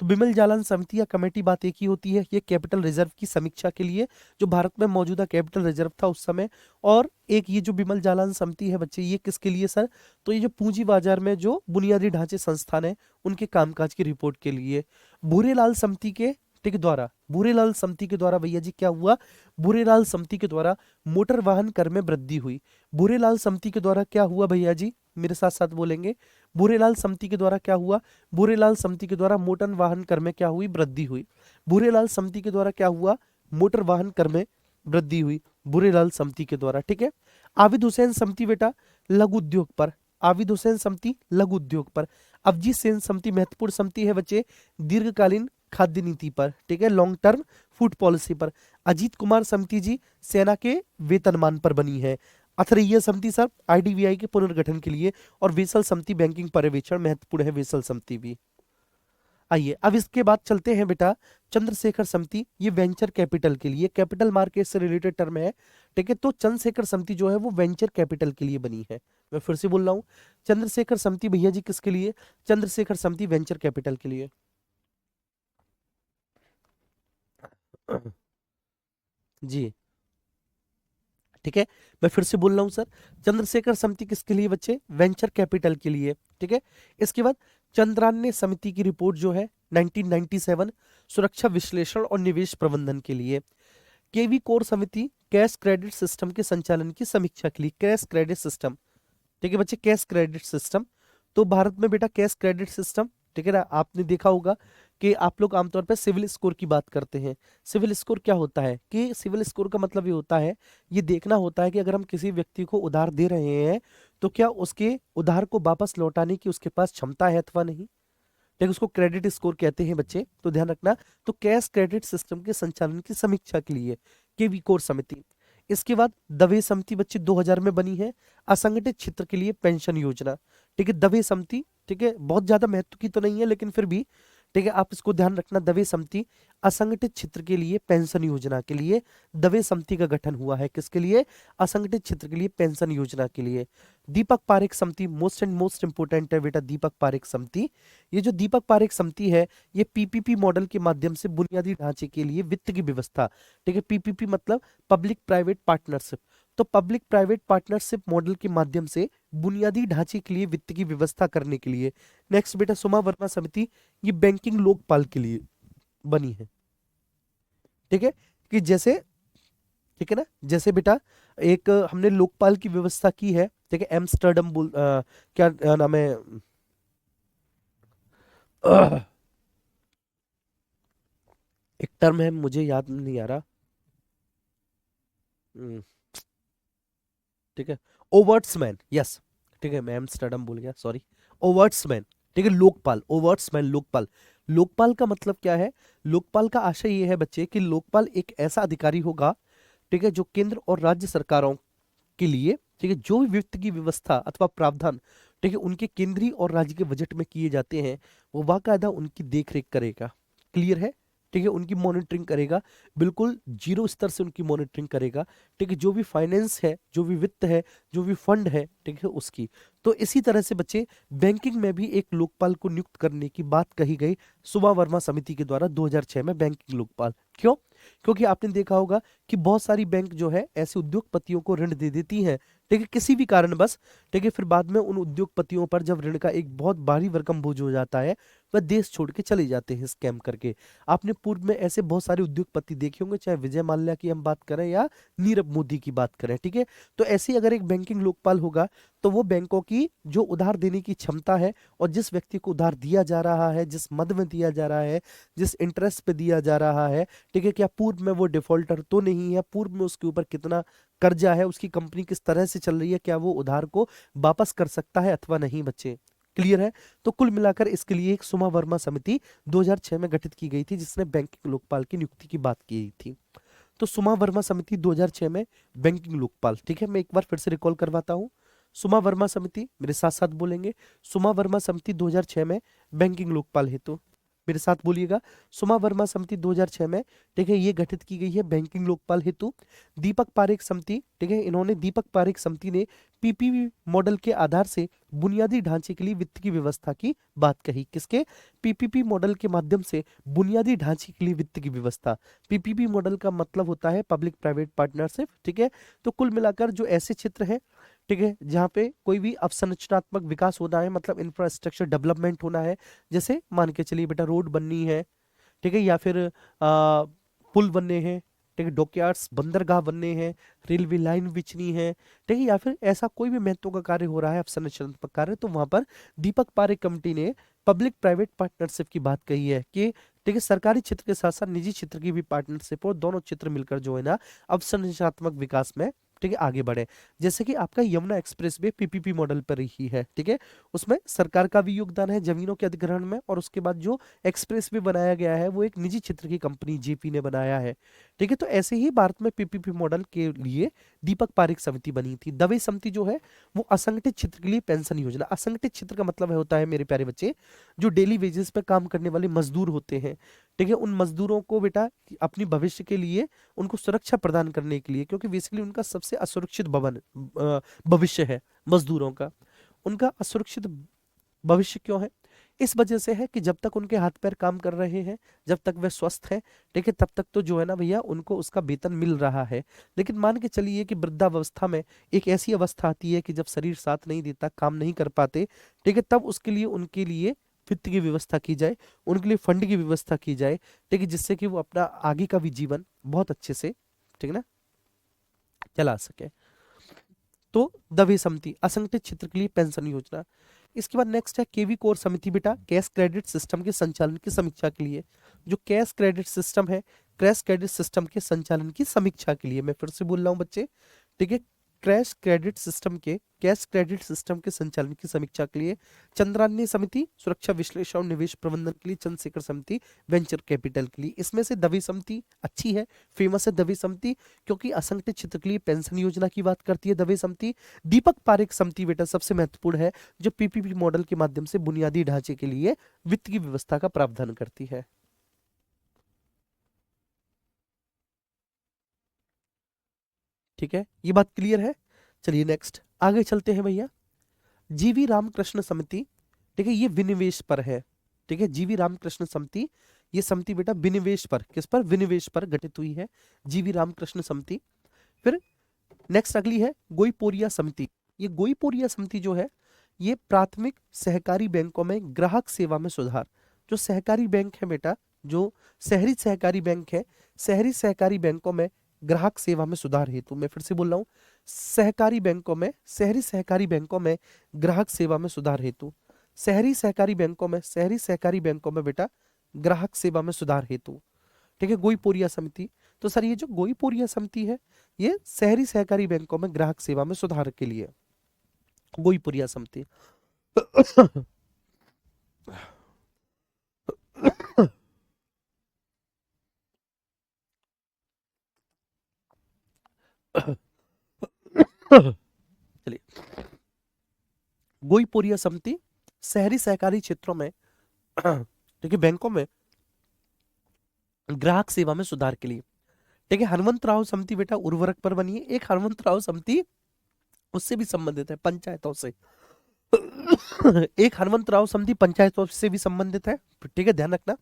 तो बिमल जालान समिति या कमेटी बात एक ही होती है, ये कैपिटल रिजर्व की समीक्षा के लिए, जो भारत में मौजूदा कैपिटल रिजर्व था उस समय। और एक ये जो बिमल जालान समिति है बच्चे, ये किसके लिए सर, तो ये जो पूंजी बाजार में जो बुनियादी ढांचे संस्थान है उनके कामकाज की रिपोर्ट के लिए। भूरेलाल समिति के ठीक द्वारा, भूरेलाल समिति के द्वारा भैया जी क्या हुआ, भूरेलाल समिति के द्वारा मोटर वाहन कर में वृद्धि हुई। भूरेलाल समिति के द्वारा क्या हुआ भैया जी, मेरे साथ साथ बोलेंगे, भूरेलाल समिति के द्वारा क्या हुआ, भूरेलाल समिति के द्वारा मोटर वाहन कर में क्या हुई, वृद्धि हुई। भूरेलाल समिति के द्वारा क्या हुआ, मोटर वाहन कर में वृद्धि हुई भूरेलाल समिति के द्वारा। ठीक है। आबिद हुसैन समिति बेटा लघु उद्योग पर, आबिद हुसैन समिति लघु उद्योग पर। अवजीत सेन समिति महत्वपूर्ण समिति है बच्चे दीर्घकालीन खाद्य नीति पर, ठीक है, लॉन्ग टर्म फूड पॉलिसी पर। अजीत कुमार समिति जी सेना के वेतनमान पर बनी है। अथरैया समिति सर आईडीबीआई के पुनर्गठन के लिए। और वेसल समिति बैंकिंग पर्यवेक्षण महत्वपूर्ण है, वेसल समिति भी। आइए अब इसके बाद चलते हैं बेटा चंद्रशेखर समिति, ये वेंचर कैपिटल के लिए, कैपिटल मार्केट से रिलेटेड टर्म है। ठीक है। तो चंद्रशेखर समिति जो है वो वेंचर कैपिटल के लिए बनी है। मैं फिर से बोल रहा हूं, चंद्रशेखर समिति भैया जी किसके लिए, चंद्रशेखर समिति वेंचर कैपिटल के लिए। जी ठीक है। मैं फिर से बोल रहा हूं सर, चंद्रशेखर समिति किसके लिए बच्चे, वेंचर कैपिटल के लिए। ठीक है। इसके बाद चंद्रान्य समिति की रिपोर्ट जो है 1997 सुरक्षा विश्लेषण और निवेश प्रबंधन के लिए। केवी कोर समिति कैश क्रेडिट सिस्टम के संचालन की समीक्षा के लिए, कैश क्रेडिट सिस्टम। ठीक है बच्चे, कैश क्रेडिट सिस्टम। तो भारत में बेटा कैश क्रेडिट सिस्टम, ठीक है ना, आपने देखा होगा कि आप लोग आमतौर पर सिविल स्कोर की बात करते हैं। सिविल स्कोर क्या होता है कि सिविल स्कोर का मतलब ये होता है, ये देखना होता है कि अगर हम किसी व्यक्ति को उधार दे रहे हैं तो क्या उसके उधार को वापस लौटाने की उसके पास क्षमता है अथवा नहीं। ठीक, उसको क्रेडिट स्कोर कहते हैं बच्चे, तो ध्यान रखना। तो कैश क्रेडिट सिस्टम के संचालन की समीक्षा के लिए केवी कोर समिति। इसके बाद दवे समिति बच्चे 2000 में बनी है, असंगठित क्षेत्र के लिए पेंशन योजना। ठीक है, दवे समिति, ठीक है, बहुत ज्यादा महत्व की तो नहीं है लेकिन फिर भी ठीक है आप इसको ध्यान रखना। दवे समिति असंगठित क्षेत्र के लिए पेंशन योजना के लिए दवे समिति का गठन हुआ है। किसके लिए, असंगठित क्षेत्र के लिए पेंशन योजना के लिए। दीपक पारेख समिति मोस्ट एंड मोस्ट इंपोर्टेंट है बेटा, दीपक पारेख समिति। ये जो दीपक पारेख समिति है ये पीपीपी मॉडल के माध्यम से बुनियादी ढांचे के लिए वित्त की व्यवस्था, ठीक है, पीपीपी मतलब पब्लिक प्राइवेट पार्टनरशिप, तो पब्लिक प्राइवेट पार्टनरशिप मॉडल के माध्यम से बुनियादी ढांचे के लिए वित्त की व्यवस्था करने के लिए। नेक्स्ट बेटा सोमा वर्मा समिति, ये बैंकिंग लोकपाल के लिए बनी है। ठीक है, कि जैसे, ठीक है ना, जैसे बेटा एक हमने लोकपाल की व्यवस्था की है, ठीक है, एम्स्टर्डम क्या नाम है, एक टर्म है मुझे याद नहीं आ रहा। ठीक है, ओवर्ट्समैन, यस, ठीक है, मैं एम्स्टर्डम भूल गया, सॉरी, ओवर्ट्समैन। ठीक है, लोकपाल, ओवर्ट्समैन, लोकपाल। लोकपाल का मतलब क्या है, लोकपाल का आशय ये है बच्चे कि लोकपाल एक ऐसा अधिकारी होगा, ठीक है, जो केंद्र और राज्य सरकारों के लिए, ठीक है, जो भी वित्त की व्यवस्था अथवा प्रावधान, ठीक है, उनके केंद्रीय और राज्य के बजट में किए जाते हैं वो बाकायदा उनकी देखरेख करेगा। क्लियर है, ठीक है, उनकी मॉनिटरिंग करेगा, बिल्कुल जीरो स्तर से उनकी मॉनिटरिंग करेगा। ठीक है, जो भी फाइनेंस है, जो भी वित्त है, जो भी फंड है, ठीक है, उसकी। तो इसी तरह से बच्चे बैंकिंग में भी एक लोकपाल को नियुक्त करने की बात कही गई सुमा वर्मा समिति के द्वारा 2006 में, बैंकिंग लोकपाल। क्यों, क्योंकि आपने देखा होगा कि बहुत सारी बैंक जो है ऐसे उद्योगपतियों को ऋण दे देती हैं, ठीक है, किसी भी कारण बस, ठीक है, फिर बाद में उन उद्योगपतियों पर जब ऋण का एक बहुत भारी भरकम बोझ हो जाता है वह देश छोड़ के चले जाते हैं स्कैम करके। आपने पूर्व में ऐसे बहुत सारे उद्योगपति देखे होंगे, चाहे विजय माल्या की हम बात करें या नीरव मोदी की बात करें, ठीक है। तो ऐसे ही अगर एक बैंकिंग लोकपाल होगा तो वो बैंकों की जो उधार देने की क्षमता है और जिस व्यक्ति को उधार दिया जा रहा है, जिस मद में दिया जा रहा है, जिस इंटरेस्ट पे दिया जा रहा है, ठीक है, क्या पूर्व में वो डिफॉल्टर तो नहीं है, पूर्व में उसके ऊपर कितना कर्जा है, उसकी कंपनी किस तरह से चल रही है, क्या वो उधार को वापस कर सकता है अथवा नहीं, बच्चे क्लियर है। तो कुल मिलाकर इसके लिए एक सुमा वर्मा समिति 2006 में गठित की गई थी जिसने बैंकिंग लोकपाल की नियुक्ति की बात की थी। तो सुमा वर्मा समिति 2006 में बैंकिंग लोकपाल, ठीक है, मैं एक बार फिर से रिकॉल करवाता हूं। सुमा वर्मा समिति, मेरे साथ साथ बोलेंगे, सुमा वर्मा समिति 2006 में बैंकिंग लोकपाल हेतु, मेरे साथ बोलिएगा, सुमा वर्मा समिति 2006 में, ठीक है, ये गठित की गई है बैंकिंग लोकपाल हेतु। दीपक पारेख समिति, ठीक है, इन्होंने दीपक पारेख समिति ने पीपीपी मॉडल के आधार से बुनियादी ढांचे के लिए वित्त की व्यवस्था की बात कही। किसके? पीपीपी मॉडल के माध्यम से बुनियादी ढांचे के लिए वित्त की व्यवस्था। पीपीपी मॉडल का मतलब होता है पब्लिक प्राइवेट पार्टनरशिप, ठीक है। तो कुल मिलाकर जो ऐसे क्षेत्र हैं, ठीक है, जहाँ पे कोई भी अवसंरचनात्मक विकास होना है, मतलब इंफ्रास्ट्रक्चर डेवलपमेंट होना है, जैसे मान के चलिए बेटा रोड बननी है, ठीक है, या फिर पुल बनने हैं, ठीक है, डॉकयार्ड्स बंदरगाह बनने हैं, रेलवे लाइन बिछनी है, ठीक है, या फिर ऐसा कोई भी महत्व का कार्य हो रहा है अवसंरचनात्मक कार्य, तो वहां पर दीपक पारेख कमेटी ने पब्लिक प्राइवेट पार्टनरशिप की बात कही है कि, ठीक है, सरकारी क्षेत्र के साथ साथ निजी क्षेत्र की भी पार्टनरशिप हो, दोनों क्षेत्र मिलकर जो है ना अवसंरचनात्मक विकास में, ठीक है, आगे बढ़े। जैसे कि आपका Yamuna express way PPP model पर ही है, ठीक है, उसमें सरकार का भी योगदान है जमीनों के अधिग्रहण में, और उसके बाद जो एक्सप्रेस वे बनाया गया है वो एक निजी क्षेत्र की कंपनी जेपी ने बनाया है, ठीक है। तो ऐसे ही भारत में पीपीपी मॉडल के लिए दीपक पारेख समिति बनी थी। दवे समिति जो है वो असंगठित क्षेत्र के लिए पेंशन योजना, असंगठित क्षेत्र का मतलब होता है मेरे प्यारे बच्चे, जो डेली वेजेस पे काम करने वाले मजदूर होते हैं, ठीक है, उन मजदूरों को बेटा अपनी भविष्य के लिए उनको सुरक्षा प्रदान करने के लिए, क्योंकि बेसिकली उनका सबसे असुरक्षित भविष्य है मजदूरों का, उनका असुरक्षित भविष्य क्यों है? इस वजह से है कि जब तक उनके हाथ पैर काम कर रहे हैं, जब तक वे स्वस्थ हैं, ठीक है, तब तक तो जो है ना भैया उनको उसका वेतन मिल रहा है। लेकिन मान के चलिए कि वृद्धावस्था में एक ऐसी अवस्था आती है कि जब शरीर साथ नहीं देता, काम नहीं कर पाते, ठीक है, तब उसके लिए उनके लिए वित्त की व्यवस्था की जाए, उनके लिए फंड की व्यवस्था की जाए, ठीक है, जिससे कि वो अपना आगे का भी जीवन बहुत अच्छे से, ठीक है ना, चला सके। तो दवे समिति असंगठित क्षेत्र के लिए पेंशन योजना। इसके बाद नेक्स्ट है केवी कोर समिति बेटा, कैश क्रेडिट सिस्टम के संचालन की समीक्षा के लिए। जो कैश क्रेडिट सिस्टम है, कैश क्रेडिट सिस्टम के संचालन की समीक्षा के लिए, मैं फिर से बोल रहा हूँ बच्चे, ठीक है, कैश क्रेडिट सिस्टम के संचालन की समीक्षा के लिए चंद्रानी समिति, सुरक्षा विश्लेषण और निवेश प्रबंधन के लिए चंद्रशेखर समिति, वेंचर कैपिटल के लिए। इसमें से दवे समिति अच्छी है, फेमस है दवे समिति, क्योंकि असंगठित क्षेत्र के लिए पेंशन योजना की बात करती है दवे समिति। दीपक पारेख समिति बेटा सबसे महत्वपूर्ण है, जो पीपीपी मॉडल के माध्यम से बुनियादी ढांचे के लिए वित्त की व्यवस्था का प्रावधान करती है। ठीक है, ये बात क्लियर है। चलिए नेक्स्ट आगे चलते हैं भैया। जीवी रामकृष्ण समिति, ठीक है, ये विनिवेश पर है, ठीक है, जीवी रामकृष्ण समिति, ये समिति बेटा विनिवेश पर, किस पर? विनिवेश पर गठित हुई है जीवी रामकृष्ण समिति। फिर नेक्स्ट अगली है गोईपोरिया समिति। ये गोईपोरिया समिति जो है ये प्राथमिक सहकारी बैंकों में ग्राहक सेवा में सुधार। जो सहकारी बैंक है बेटा, जो शहरी सहकारी बैंक है, शहरी सहकारी बैंकों में ग्राहक सेवा में सुधार हेतु, मैं फिर से बोल रहा हूँ, सहकारी बैंकों में, शहरी सहकारी बैंकों में ग्राहक सेवा में सुधार हेतु, शहरी सहकारी बैंकों में, शहरी सहकारी बैंकों में बेटा ग्राहक सेवा में सुधार हेतु, ठीक है, गोईपोरिया समिति। तो सर ये जो गोईपोरिया समिति है ये शहरी सहकारी बैंकों में ग्राहक सेवा में सुधार के लिए गोईपुरिया समिति। चलिए, गोईपुरिया समिति शहरी सहकारी क्षेत्रों में, ठीक है, बैंकों में ग्राहक सेवा में सुधार के लिए, ठीक है। हनुमंतराव समिति बेटा उर्वरक पर बनी है। एक हनुमंतराव समिति उससे भी संबंधित है, पंचायतों से। एक हनुमंतराव समिति पंचायतों से भी संबंधित है, ठीक है, ध्यान रखना,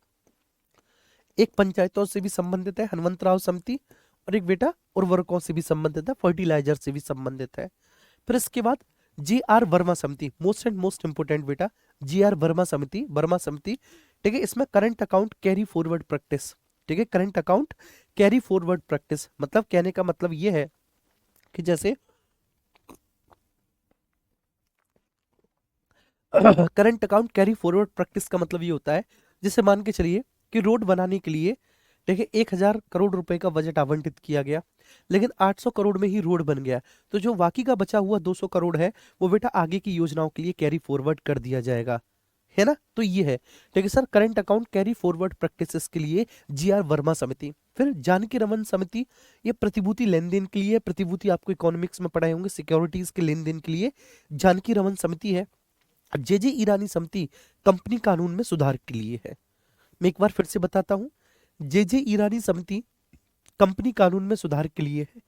एक पंचायतों से भी संबंधित है हनुमंतराव समिति, और एक बेटा उर्वरकों से भी संबंधित है, फर्टिलाइजर से भी संबंधित है। फिर इसके बाद जी आर वर्मा समिति, मोस्ट एंड मोस्ट इंपोर्टेंट बेटा, जी आर वर्मा समिति, वर्मा समिति, ठीक है। इसमें current account carry forward practice, ठीक है, current account carry forward practice, मतलब कहने का मतलब ये है कि जैसे current account carry forward practice का मतलब ये होता है, जैसे मान के चलिए कि रोड बनाने के लिए, देखिए 1,000 करोड़ रुपए का बजट आवंटित किया गया, लेकिन 800 करोड़ में ही रोड बन गया, तो जो बाकी का बचा हुआ 200 करोड़ है वो बेटा आगे की योजनाओं के लिए कैरी फॉरवर्ड कर दिया जाएगा, है ना। तो ये है, ठीक है sir, current account carry forward practices के लिए जीआर वर्मा समिति। फिर जानकी रमन समिति, ये प्रतिभूति लेन देन के लिए, प्रतिभूति आपको इकोनॉमिक्स में पढ़ाए होंगे, सिक्योरिटीज के लेन देन के लिए जानकी रमन समिति है। जे ईरानी समिति कंपनी कानून में सुधार के लिए है। मैं एक बार फिर से बताता हूं, जे ईरानी समिति कंपनी कानून में सुधार के लिए है।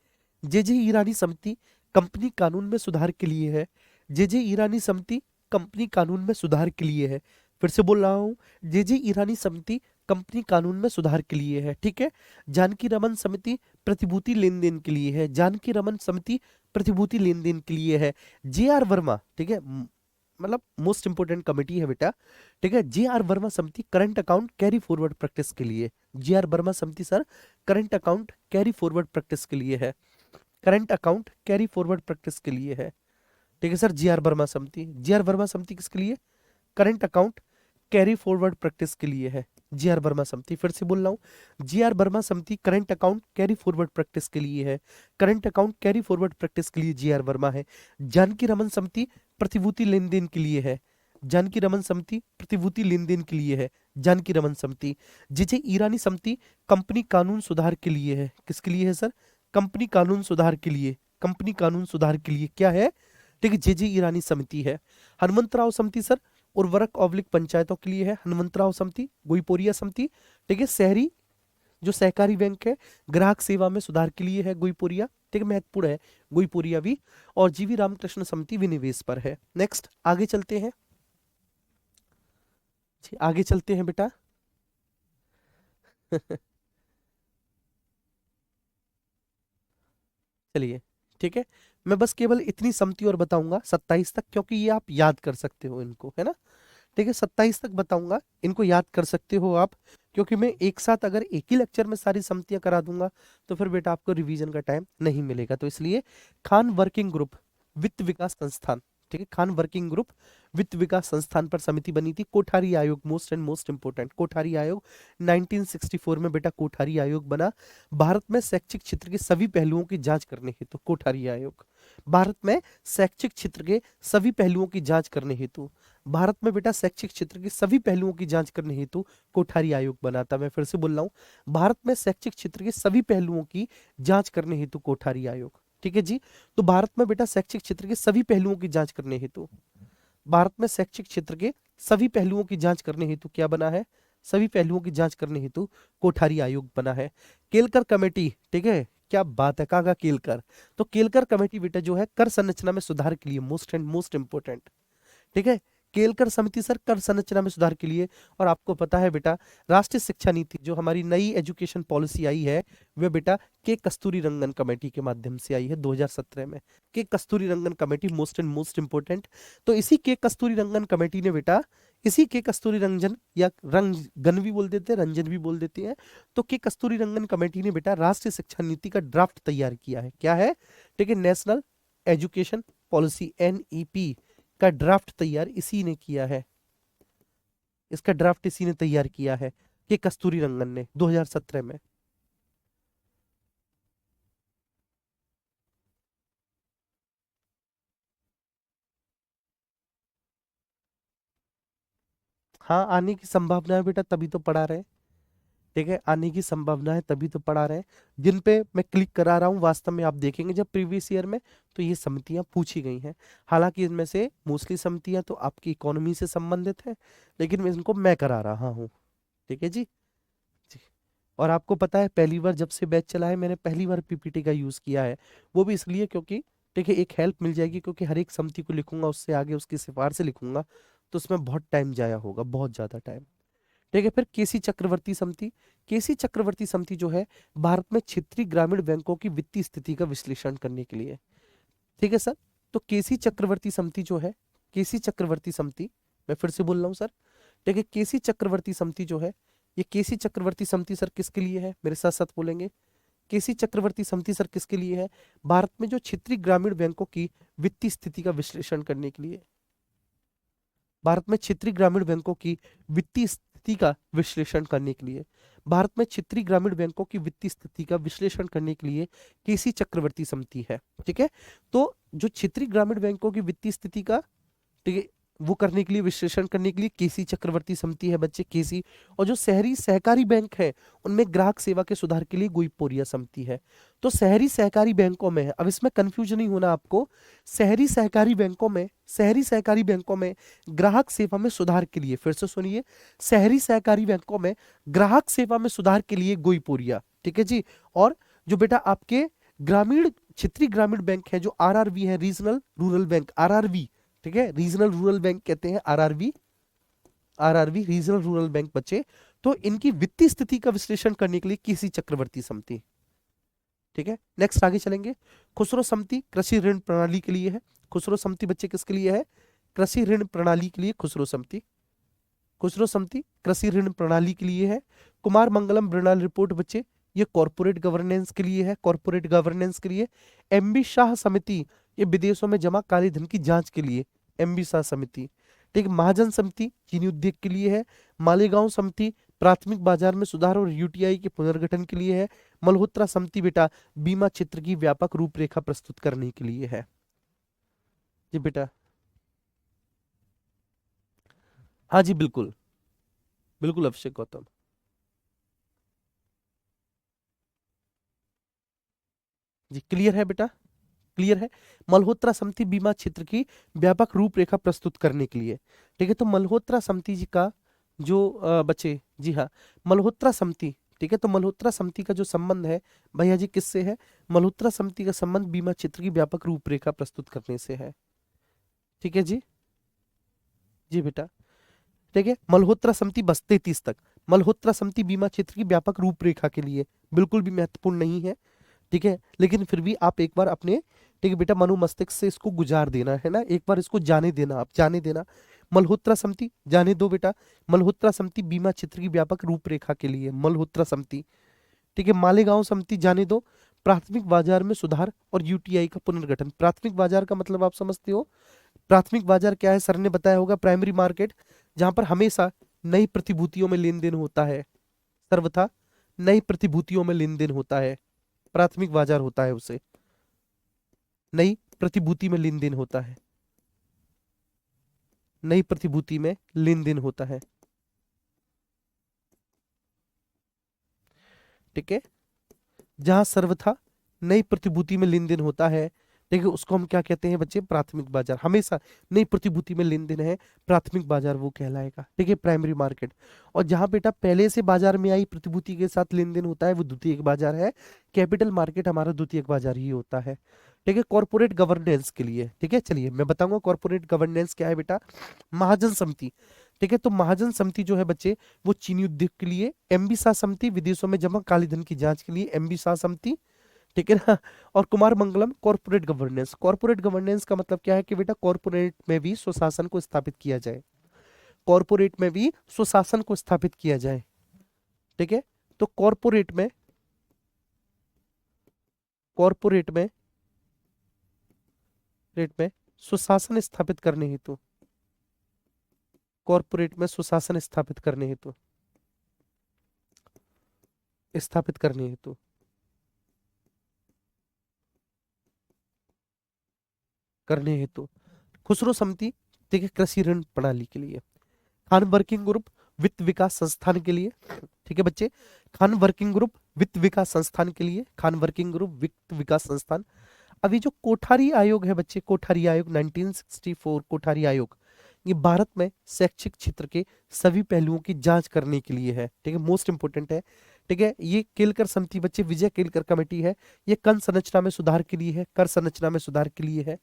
जे ईरानी समिति कंपनी कानून में सुधार के लिए है। जे ईरानी समिति कंपनी कानून में सुधार के लिए है। फिर से बोल रहा हूं, जे ईरानी समिति कंपनी कानून में सुधार के लिए है, ठीक है। जानकी रमन समिति प्रतिभूति लेन देन के लिए है। जानकी रमन समिति प्रतिभूति लेन देन के लिए है। जे आर वर्मा, ठीक है, मतलब मोस्ट इंपोर्टेंट कमेटी है बेटा, ठीक है। जे आर वर्मा समिति current account carry forward practice के लिए, जे आर वर्मा समिति sir current account carry forward practice के लिए है, current account carry forward practice के लिए है, ठीक है सर। जे आर वर्मा समिति, जे आर वर्मा समिति किसके लिए, current account carry forward practice के लिए है, जी आर वर्मा समिति। फिर से बोल रहा हूँ, जी आर वर्मा समिति current account carry forward practice के लिए है, current account carry forward practice के लिए जी आर वर्मा है। जानकी रमन समिति प्रतिभूति लेन देन के लिए है, जानकी रमन समिति प्रतिभूति लेन देन के लिए है, जानकी रमन समिति। जे ईरानी समिति कंपनी कानून सुधार के लिए है, किसके लिए है सर, कंपनी कानून सुधार के लिए, कंपनी कानून सुधार के लिए क्या है, ठीक है, जे ईरानी समिति है। हनुमंतराव समिति सर उर्वरक ऑब्लिक पंचायतों के लिए है, हनुमंतराव समिति। गुईपोरिया समिति, ठीक है, शहरी जो सहकारी बैंक है ग्राहक सेवा में सुधार के लिए है, गुईपोरिया, ठीक है, महत्वपूर्ण है गुईपोरिया भी। और जीवी रामकृष्ण समिति विनिवेश पर है। नेक्स्ट आगे चलते हैं, आगे चलते हैं बेटा। चलिए, ठीक है, मैं बस केवल इतनी समिति और बताऊंगा 27 तक, क्योंकि ये आप याद कर सकते हो इनको, है ना, ठीक है। 27 तक बताऊंगा, इनको याद कर सकते हो आप, क्योंकि मैं एक साथ अगर एक ही लेक्चर में सारी समितियां करा दूंगा तो फिर बेटा आपको रिवीजन का टाइम नहीं मिलेगा। तो इसलिए खान वर्किंग ग्रुप वित्त विकास संस्थान, ठीक है, खान वर्किंग ग्रुप वित्त विकास संस्थान पर समिति बनी थी। कोठारी आयोग most and most important, Kothari आयोग 1964 में बेटा कोठारी आयोग बना। भारत में शैक्षिक क्षेत्र के सभी पहलुओं की जांच करने हेतु कोठारी आयोग, भारत में शैक्षिक क्षेत्र के सभी पहलुओं की जांच करने हेतु, भारत में बेटा शैक्षिक क्षेत्र के सभी पहलुओं की जांच करने हेतु कोठारी आयोग बना था। मैं फिर से बोल रहा हूं, भारत में शैक्षिक क्षेत्र के सभी पहलुओं की जांच करने हेतु कोठारी आयोग, ठीक है जी। तो भारत में बेटा शैक्षिक क्षेत्र के सभी पहलुओं की जांच करने हेतु, भारत में शैक्षिक क्षेत्र के सभी पहलुओं की जांच करने हेतु क्या बना है, सभी पहलुओं की जांच करने हेतु कोठारी आयोग बना है। केलकर कमेटी, ठीक है, क्या बात है, कागा केलकर। तो केलकर कमेटी बेटा जो है कर संरचना में सुधार के लिए, मोस्ट एंड मोस्ट इंपोर्टेंट, ठीक है, केलकर समिति सर कर संरचना में सुधार के लिए। और आपको पता है बेटा राष्ट्रीय शिक्षा नीति जो हमारी नई एजुकेशन पॉलिसी आई है वह बेटा के कस्तूरी रंगन कमेटी के माध्यम से आई है 2017 में। K Kasturi Rangan committee most and most important. तो इसी के कस्तूरी रंगन कमेटी ने बेटा, इसी के कस्तूरी रंजन या रंगन भी बोल देते हैं, रंजन भी बोल देते हैं, तो के कस्तूरी रंगन कमेटी ने बेटा राष्ट्रीय शिक्षा नीति का ड्राफ्ट तैयार किया है। क्या है, ठीक है, नेशनल एजुकेशन पॉलिसी NEP का ड्राफ्ट तैयार इसी ने किया है, इसका ड्राफ्ट इसी ने तैयार किया है कि कस्तूरी रंगन ने 2017 में। हाँ, आने की संभावना है बेटा, तभी तो पढ़ा रहे हैं, ठीक है, आने की संभावना है तभी तो पढ़ा रहे हैं। जिन पे मैं क्लिक करा रहा हूँ वास्तव में आप देखेंगे जब प्रीवियस ईयर में तो ये समितियां पूछी गई हैं। हालांकि इनमें से मोस्टली समितियां तो आपकी इकोनॉमी से संबंधित है, लेकिन मैं इनको मैं करा रहा हूँ, ठीक है जी। जी, और आपको पता है पहली बार जब से बैच चला है मैंने पहली बार PPT का यूज किया है, वो भी इसलिए क्योंकि ठीक है एक हेल्प मिल जाएगी, क्योंकि हर एक समिति को लिखूंगा उससे आगे उसकी सिफारिश से लिखूंगा तो उसमें बहुत टाइम जाया होगा, बहुत ज्यादा टाइम, ठीक है। फिर केसी चक्रवर्ती समिति, केसी चक्रवर्ती समिति जो है भारत में क्षेत्रीय ग्रामीण बैंकों की वित्तीय स्थिति का विश्लेषण करने के लिए, ठीक है सर। तो केसी चक्रवर्ती समिति जो है, केसी चक्रवर्ती समिति, मैं फिर से बोल रहा हूं सर, ठीक है, केसी चक्रवर्ती समिति जो है, ये केसी चक्रवर्ती समिति सर किसके लिए है, मेरे साथ साथ बोलेंगे। केसी चक्रवर्ती समिति सर किसके लिए है? भारत में जो क्षेत्रीय ग्रामीण बैंकों की वित्तीय स्थिति का विश्लेषण करने के लिए। भारत में क्षेत्रीय ग्रामीण बैंकों की वित्तीय स्थिति का विश्लेषण करने के लिए, भारत में क्षेत्रीय ग्रामीण बैंकों की वित्तीय स्थिति का विश्लेषण करने के लिए केसी चक्रवर्ती समिति है, ठीक है। तो जो क्षेत्रीय ग्रामीण बैंकों की वित्तीय स्थिति का, ठीक है, वो करने के लिए, विश्लेषण करने के लिए केसी चक्रवर्ती समिति है बच्चे, केसी। और जो शहरी सहकारी बैंक है उनमें ग्राहक सेवा के सुधार के लिए गुइपोरिया समिति है। तो शहरी सहकारी बैंकों में है, अब इसमें कंफ्यूजन नहीं होना आपको, शहरी सहकारी बैंकों में, शहरी सहकारी बैंकों में ग्राहक सेवा में सुधार के लिए, फिर से सुनिए, शहरी सहकारी बैंकों में ग्राहक सेवा में सुधार के लिए गुइपोरिया, ठीक है जी। और जो बेटा आपके ग्रामीण, क्षेत्रीय ग्रामीण बैंक है, जो आरआरबी है, रीजनल रूरल बैंक, आरआरबी, ठीक है, रीजनल रूरल बैंक कहते हैं RRB, RRB regional rural bank बच्चे। तो इनकी वित्तीय स्थिति का विश्लेषण करने के लिए केसी चक्रवर्ती समिति, ठीक है। नेक्स्ट आगे चलेंगे। खुसरो समिति कृषि ऋण प्रणाली के लिए है। खुसरो समिति बच्चे किसके लिए है? कृषि ऋण प्रणाली के लिए खुसरो समिति, खुसरो समिति कृषि ऋण प्रणाली के लिए है। कुमार मंगलम बर्नाल रिपोर्ट बच्चे, ये कॉर्पोरेट गवर्नेंस के लिए है, कॉर्पोरेट गवर्नेंस के लिए। एमबी शाह समिति, ये विदेशों में जमा काले धन की जांच के लिए, एमबी शाह समिति, ठीक। महाजन समिति चीनी उद्योग के लिए है। मालेगांव समिति प्राथमिक बाजार में सुधार और यूटीआई के पुनर्गठन के लिए है। मल्होत्रा समिति बेटा बीमा क्षेत्र की व्यापक रूपरेखा प्रस्तुत करने के लिए है जी बेटा। हाँ जी बिल्कुल, बिल्कुल अभिषेक गौतम, जी क्लियर है बेटा, क्लियर है। मल्होत्रा समिति बीमा क्षेत्र की व्यापक रूपरेखा प्रस्तुत करने के लिए, ठीक है। तो मल्होत्रा समिति जी का जो बच्चे, जी हाँ, मल्होत्रा समिति, ठीक है। तो मल्होत्रा समिति का जो संबंध है भैया जी किससे है? मल्होत्रा समिति का संबंध बीमा क्षेत्र की व्यापक रूपरेखा प्रस्तुत करने से है, ठीक है जी, जी बेटा, ठीक है। मल्होत्रा समिति बस 33 तक। मल्होत्रा समिति बीमा क्षेत्र की व्यापक रूपरेखा के लिए बिल्कुल भी महत्वपूर्ण नहीं है, ठीक है, लेकिन फिर भी आप एक बार अपने, ठीक है बेटा, मनो मस्तिष्क से इसको गुजार देना है ना, एक बार इसको जाने देना, आप जाने देना। मल्होत्रा समिति जाने दो बेटा, मल्होत्रा समिति बीमा क्षेत्र की व्यापक रूपरेखा के लिए, मल्होत्रा समिति, ठीक है। मालेगांव समिति जाने दो, प्राथमिक बाजार में सुधार और यूटीआई का पुनर्गठन। प्राथमिक बाजार का मतलब आप समझते हो, प्राथमिक बाजार क्या है? सर ने बताया होगा, प्राइमरी मार्केट, जहां पर हमेशा नई प्रतिभूतियों में लेन देन होता है, सर्वथा नई प्रतिभूतियों में लेन देन होता है, प्राथमिक बाजार होता है उसे, नई प्रतिभूति में लेन देन होता है, नई प्रतिभूति में लेन देन होता है, ठीक है। जहां सर्वथा नई प्रतिभूति में लेन देन होता है, ठीक है, उसको हम क्या कहते हैं बच्चे? प्राथमिक बाजार। हमेशा नई प्रतिभूति में लेन देन है, प्राथमिक बाजार वो कहलाएगा, ठीक है, प्राइमरी मार्केट। और जहां बेटा पहले से बाजार में आई प्रतिभूति के साथ लेन देन होता है वो द्वितीयक बाजार है। कैपिटल मार्केट हमारा द्वितीयक बाजार ही होता है, ठीक है। कॉर्पोरेट गवर्नेंस के लिए, ठीक है, चलिए मैं बताऊंगा कॉर्पोरेट गवर्नेंस क्या है बेटा। महाजन समिति, ठीक है, तो महाजन समिति जो है बच्चे वो चीनी उद्योग के लिए। एमबी शाह समिति विदेशों में जमा काले धन की जांच के लिए, एमबी शाह समिति, ठीक है ना। और Kumar Mangalam corporate governance. Corporate governance का मतलब क्या है कि बेटा कॉर्पोरेट में भी सुशासन को स्थापित किया जाए, कॉर्पोरेट में भी सुशासन को स्थापित किया जाए, ठीक है। तो कॉर्पोरेट में, कॉर्पोरेट में, रेट में सुशासन स्थापित करने हेतु, कॉर्पोरेट में सुशासन स्थापित करने हेतु, स्थापित करने हेतु, करने हेतु खुसरो समिति, ठीक है, कृषि ऋण प्रणाली के लिए। खान वर्किंग ग्रुप वित्त विकास संस्थान के लिए, ठीक है बच्चे, खान वर्किंग ग्रुप वित्त विकास संस्थान के लिए, खान वर्किंग ग्रुप वित्त विकास संस्थान। अभी जो कोठारी आयोग है बच्चे, कोठारी आयोग 1964, कोठारी आयोग, ये भारत में शैक्षिक क्षेत्र के सभी पहलुओं की जांच करने के लिए है, ठीक है, मोस्ट इंपोर्टेंट है, ठीक है। ये केलकर समिति बच्चे, विजय केलकर कमेटी है, ये कर संरचना में सुधार के लिए है, कर संरचना में सुधार के लिए है,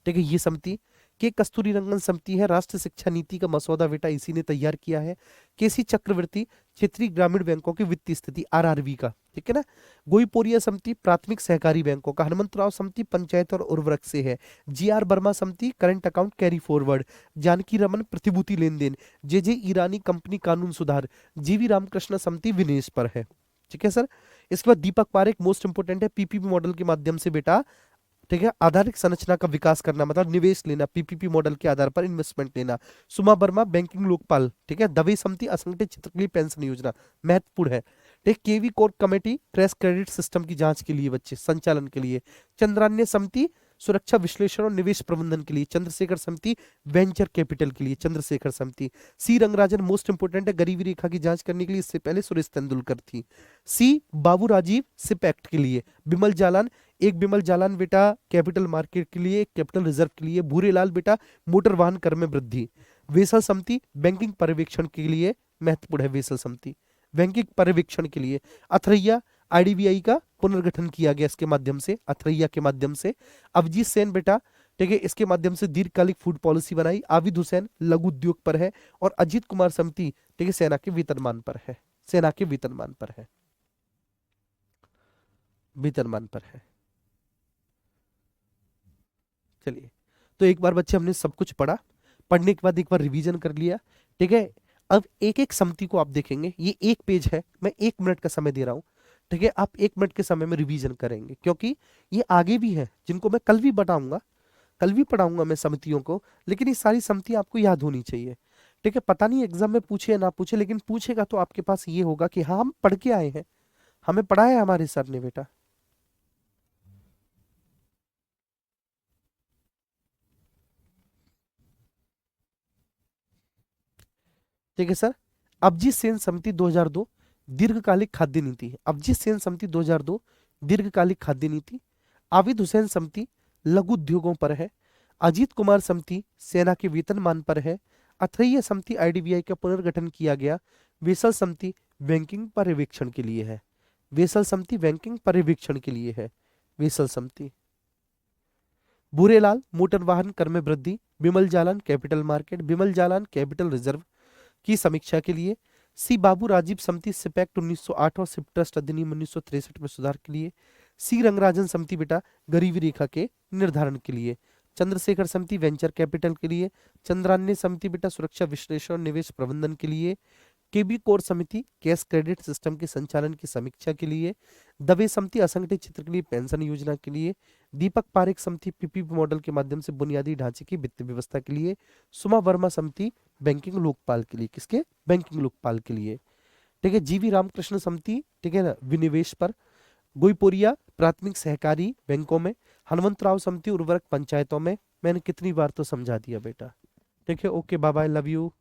ठीक है, ये समिति। के कस्तूरी रंगन समिति है, राष्ट्रीय शिक्षा नीति का मसौदा बेटा इसी ने तैयार किया है। केसी चक्रवर्ती, क्षेत्रीय ग्रामीण बैंकों की वित्तीय स्थिति, आरआरबी का, ठीक है ना। गोईपोरिया समिति, प्राथमिक सहकारी बैंकों का। हनुमंतराव समिति, पंचायत और उर्वरक से है। जीआर वर्मा समिति, current account carry forward. Janaki Raman, प्रतिभूति लेन देन। जे ईरानी, कंपनी कानून सुधार। जीवी रामकृष्ण समिति, विनेश पर है, ठीक है सर। इसके बाद दीपक पारेख, मोस्ट इंपोर्टेंट है, पीपीपी मॉडल के माध्यम से बेटा, ठीक है, आधारिक संरचना का विकास करना, मतलब निवेश लेना, पीपीपी मॉडल के आधार पर इन्वेस्टमेंट लेना। सुमा वर्मा, बैंकिंग लोकपाल, ठीक है। दवे समिति, असंगठित क्षेत्र के लिए पेंशन योजना, महत्वपूर्ण है। ठीक, KV core committee, crash credit system की जांच के लिए, बच्चे संचालन के लिए। चंद्रान्य समिति, सुरक्षा विश्लेषण और निवेश प्रबंधन के लिए। चंद्रशेखर समिति, वेंचर कैपिटल के लिए, चंद्रशेखर समिति। सी रंगराजन, मोस्ट इंपोर्टेंट है, गरीबी रेखा की जांच करने के लिए, इससे पहले सुरेश तेंदुलकर थी। सी बाबू राजीव, सिप एक्ट के लिए। बिमल जालान, एक बिमल जालान बेटा कैपिटल मार्केट के लिए, एक कैपिटल रिजर्व के लिए। भूरेलाल बेटा, मोटर वाहन कर में वृद्धि। वेसल समिति, बैंकिंग पर्यवेक्षण के लिए, महत्वपूर्ण है वेसल समिति, बैंकिंग पर्यवेक्षण के लिए। अथरैया, आईडीबीआई का पुनर्गठन किया गया इसके माध्यम से, अथरैया के माध्यम से। अभिजीत सेन बेटा, ठीक है, इसके माध्यम से दीर्घकालिक फूड पॉलिसी बनाई। आबिद हुसैन, लघु उद्योग पर है। और अजीत कुमार समिति, ठीक है, सेना के वेतनमान पर है, सेना के वेतनमान पर है, वेतनमान पर है। चलिए, तो एक बार बच्चे हमने सब कुछ पढ़ा, पढ़ने के बाद एक बार रिवीजन कर लिया, ठीक है। अब एक एक समिति को आप देखेंगे, ये एक पेज है, मैं 1 मिनट का समय दे रहा हूं, ठीक है। आप 1 मिनट के समय में रिवीजन करेंगे, क्योंकि ये आगे भी है जिनको मैं कल भी बताऊंगा, कल भी पढ़ाऊंगा मैं समितियों को, लेकिन ये सारी समिति आपको याद होनी चाहिए, ठीक है। पता नहीं एग्जाम में पूछे या ना पूछे, लेकिन पूछेगा तो आपके पास ये होगा कि हाँ हम पढ़ के आए हैं, हमें पढ़ाया है हमारे सर ने बेटा। ठीक है सर। अभिजीत सेन समिति 2002, दीर्घकालिक खाद्य नीति। अभिजीत सेन समिति 2002, दीर्घकालिक खाद्य नीति। आबिद हुसैन समिति, लघु उद्योगों पर है। अजीत कुमार समिति, सेना के वेतनमान पर है। अथरैया समिति, आईडीबीआई का पुनर्गठन किया गया। वेसल समिति, बैंकिंग पर्यवेक्षण के लिए है। वेसल समिति बैंकिंग पर्यवेक्षण के लिए है, वेसल समिति। भूरेलाल, मोटर वाहन कर में वृद्धि। Bimal Jalan, capital market. Bimal Jalan, capital reserve की समीक्षा के लिए। सी बाबू राजीव समिति, सिप एक्ट 1908 और सिप ट्रस्ट अधिनियम 1963 में सुधार के लिए। सी रंगराजन समिति बेटा, गरीबी रेखा के निर्धारण के लिए। चंद्रशेखर समिति, वेंचर कैपिटल के लिए। चंद्रान्य समिति बेटा, सुरक्षा विश्लेषण और निवेश प्रबंधन के लिए। केबी कोर समिति, कैश क्रेडिट सिस्टम के संचालन की समीक्षा के लिए। दवे समिति, असंगठित क्षेत्र के लिए पेंशन योजना के लिए। दीपक पारेख समिति, पीपीपी मॉडल के माध्यम से बुनियादी ढांचे की वित्त व्यवस्था के लिए। सुमा वर्मा समिति, बैंकिंग लोकपाल के लिए, किसके, बैंकिंग लोकपाल के लिए, ठीक है। जीवी रामकृष्ण समिति, ठीक है ना, विनिवेश पर। गोईपोरिया, प्राथमिक सहकारी बैंकों में। हनुमंतराव समिति, उर्वरक पंचायतों में। मैंने कितनी बार तो समझा दिया बेटा, ठीक है। Okay, bye bye, love you.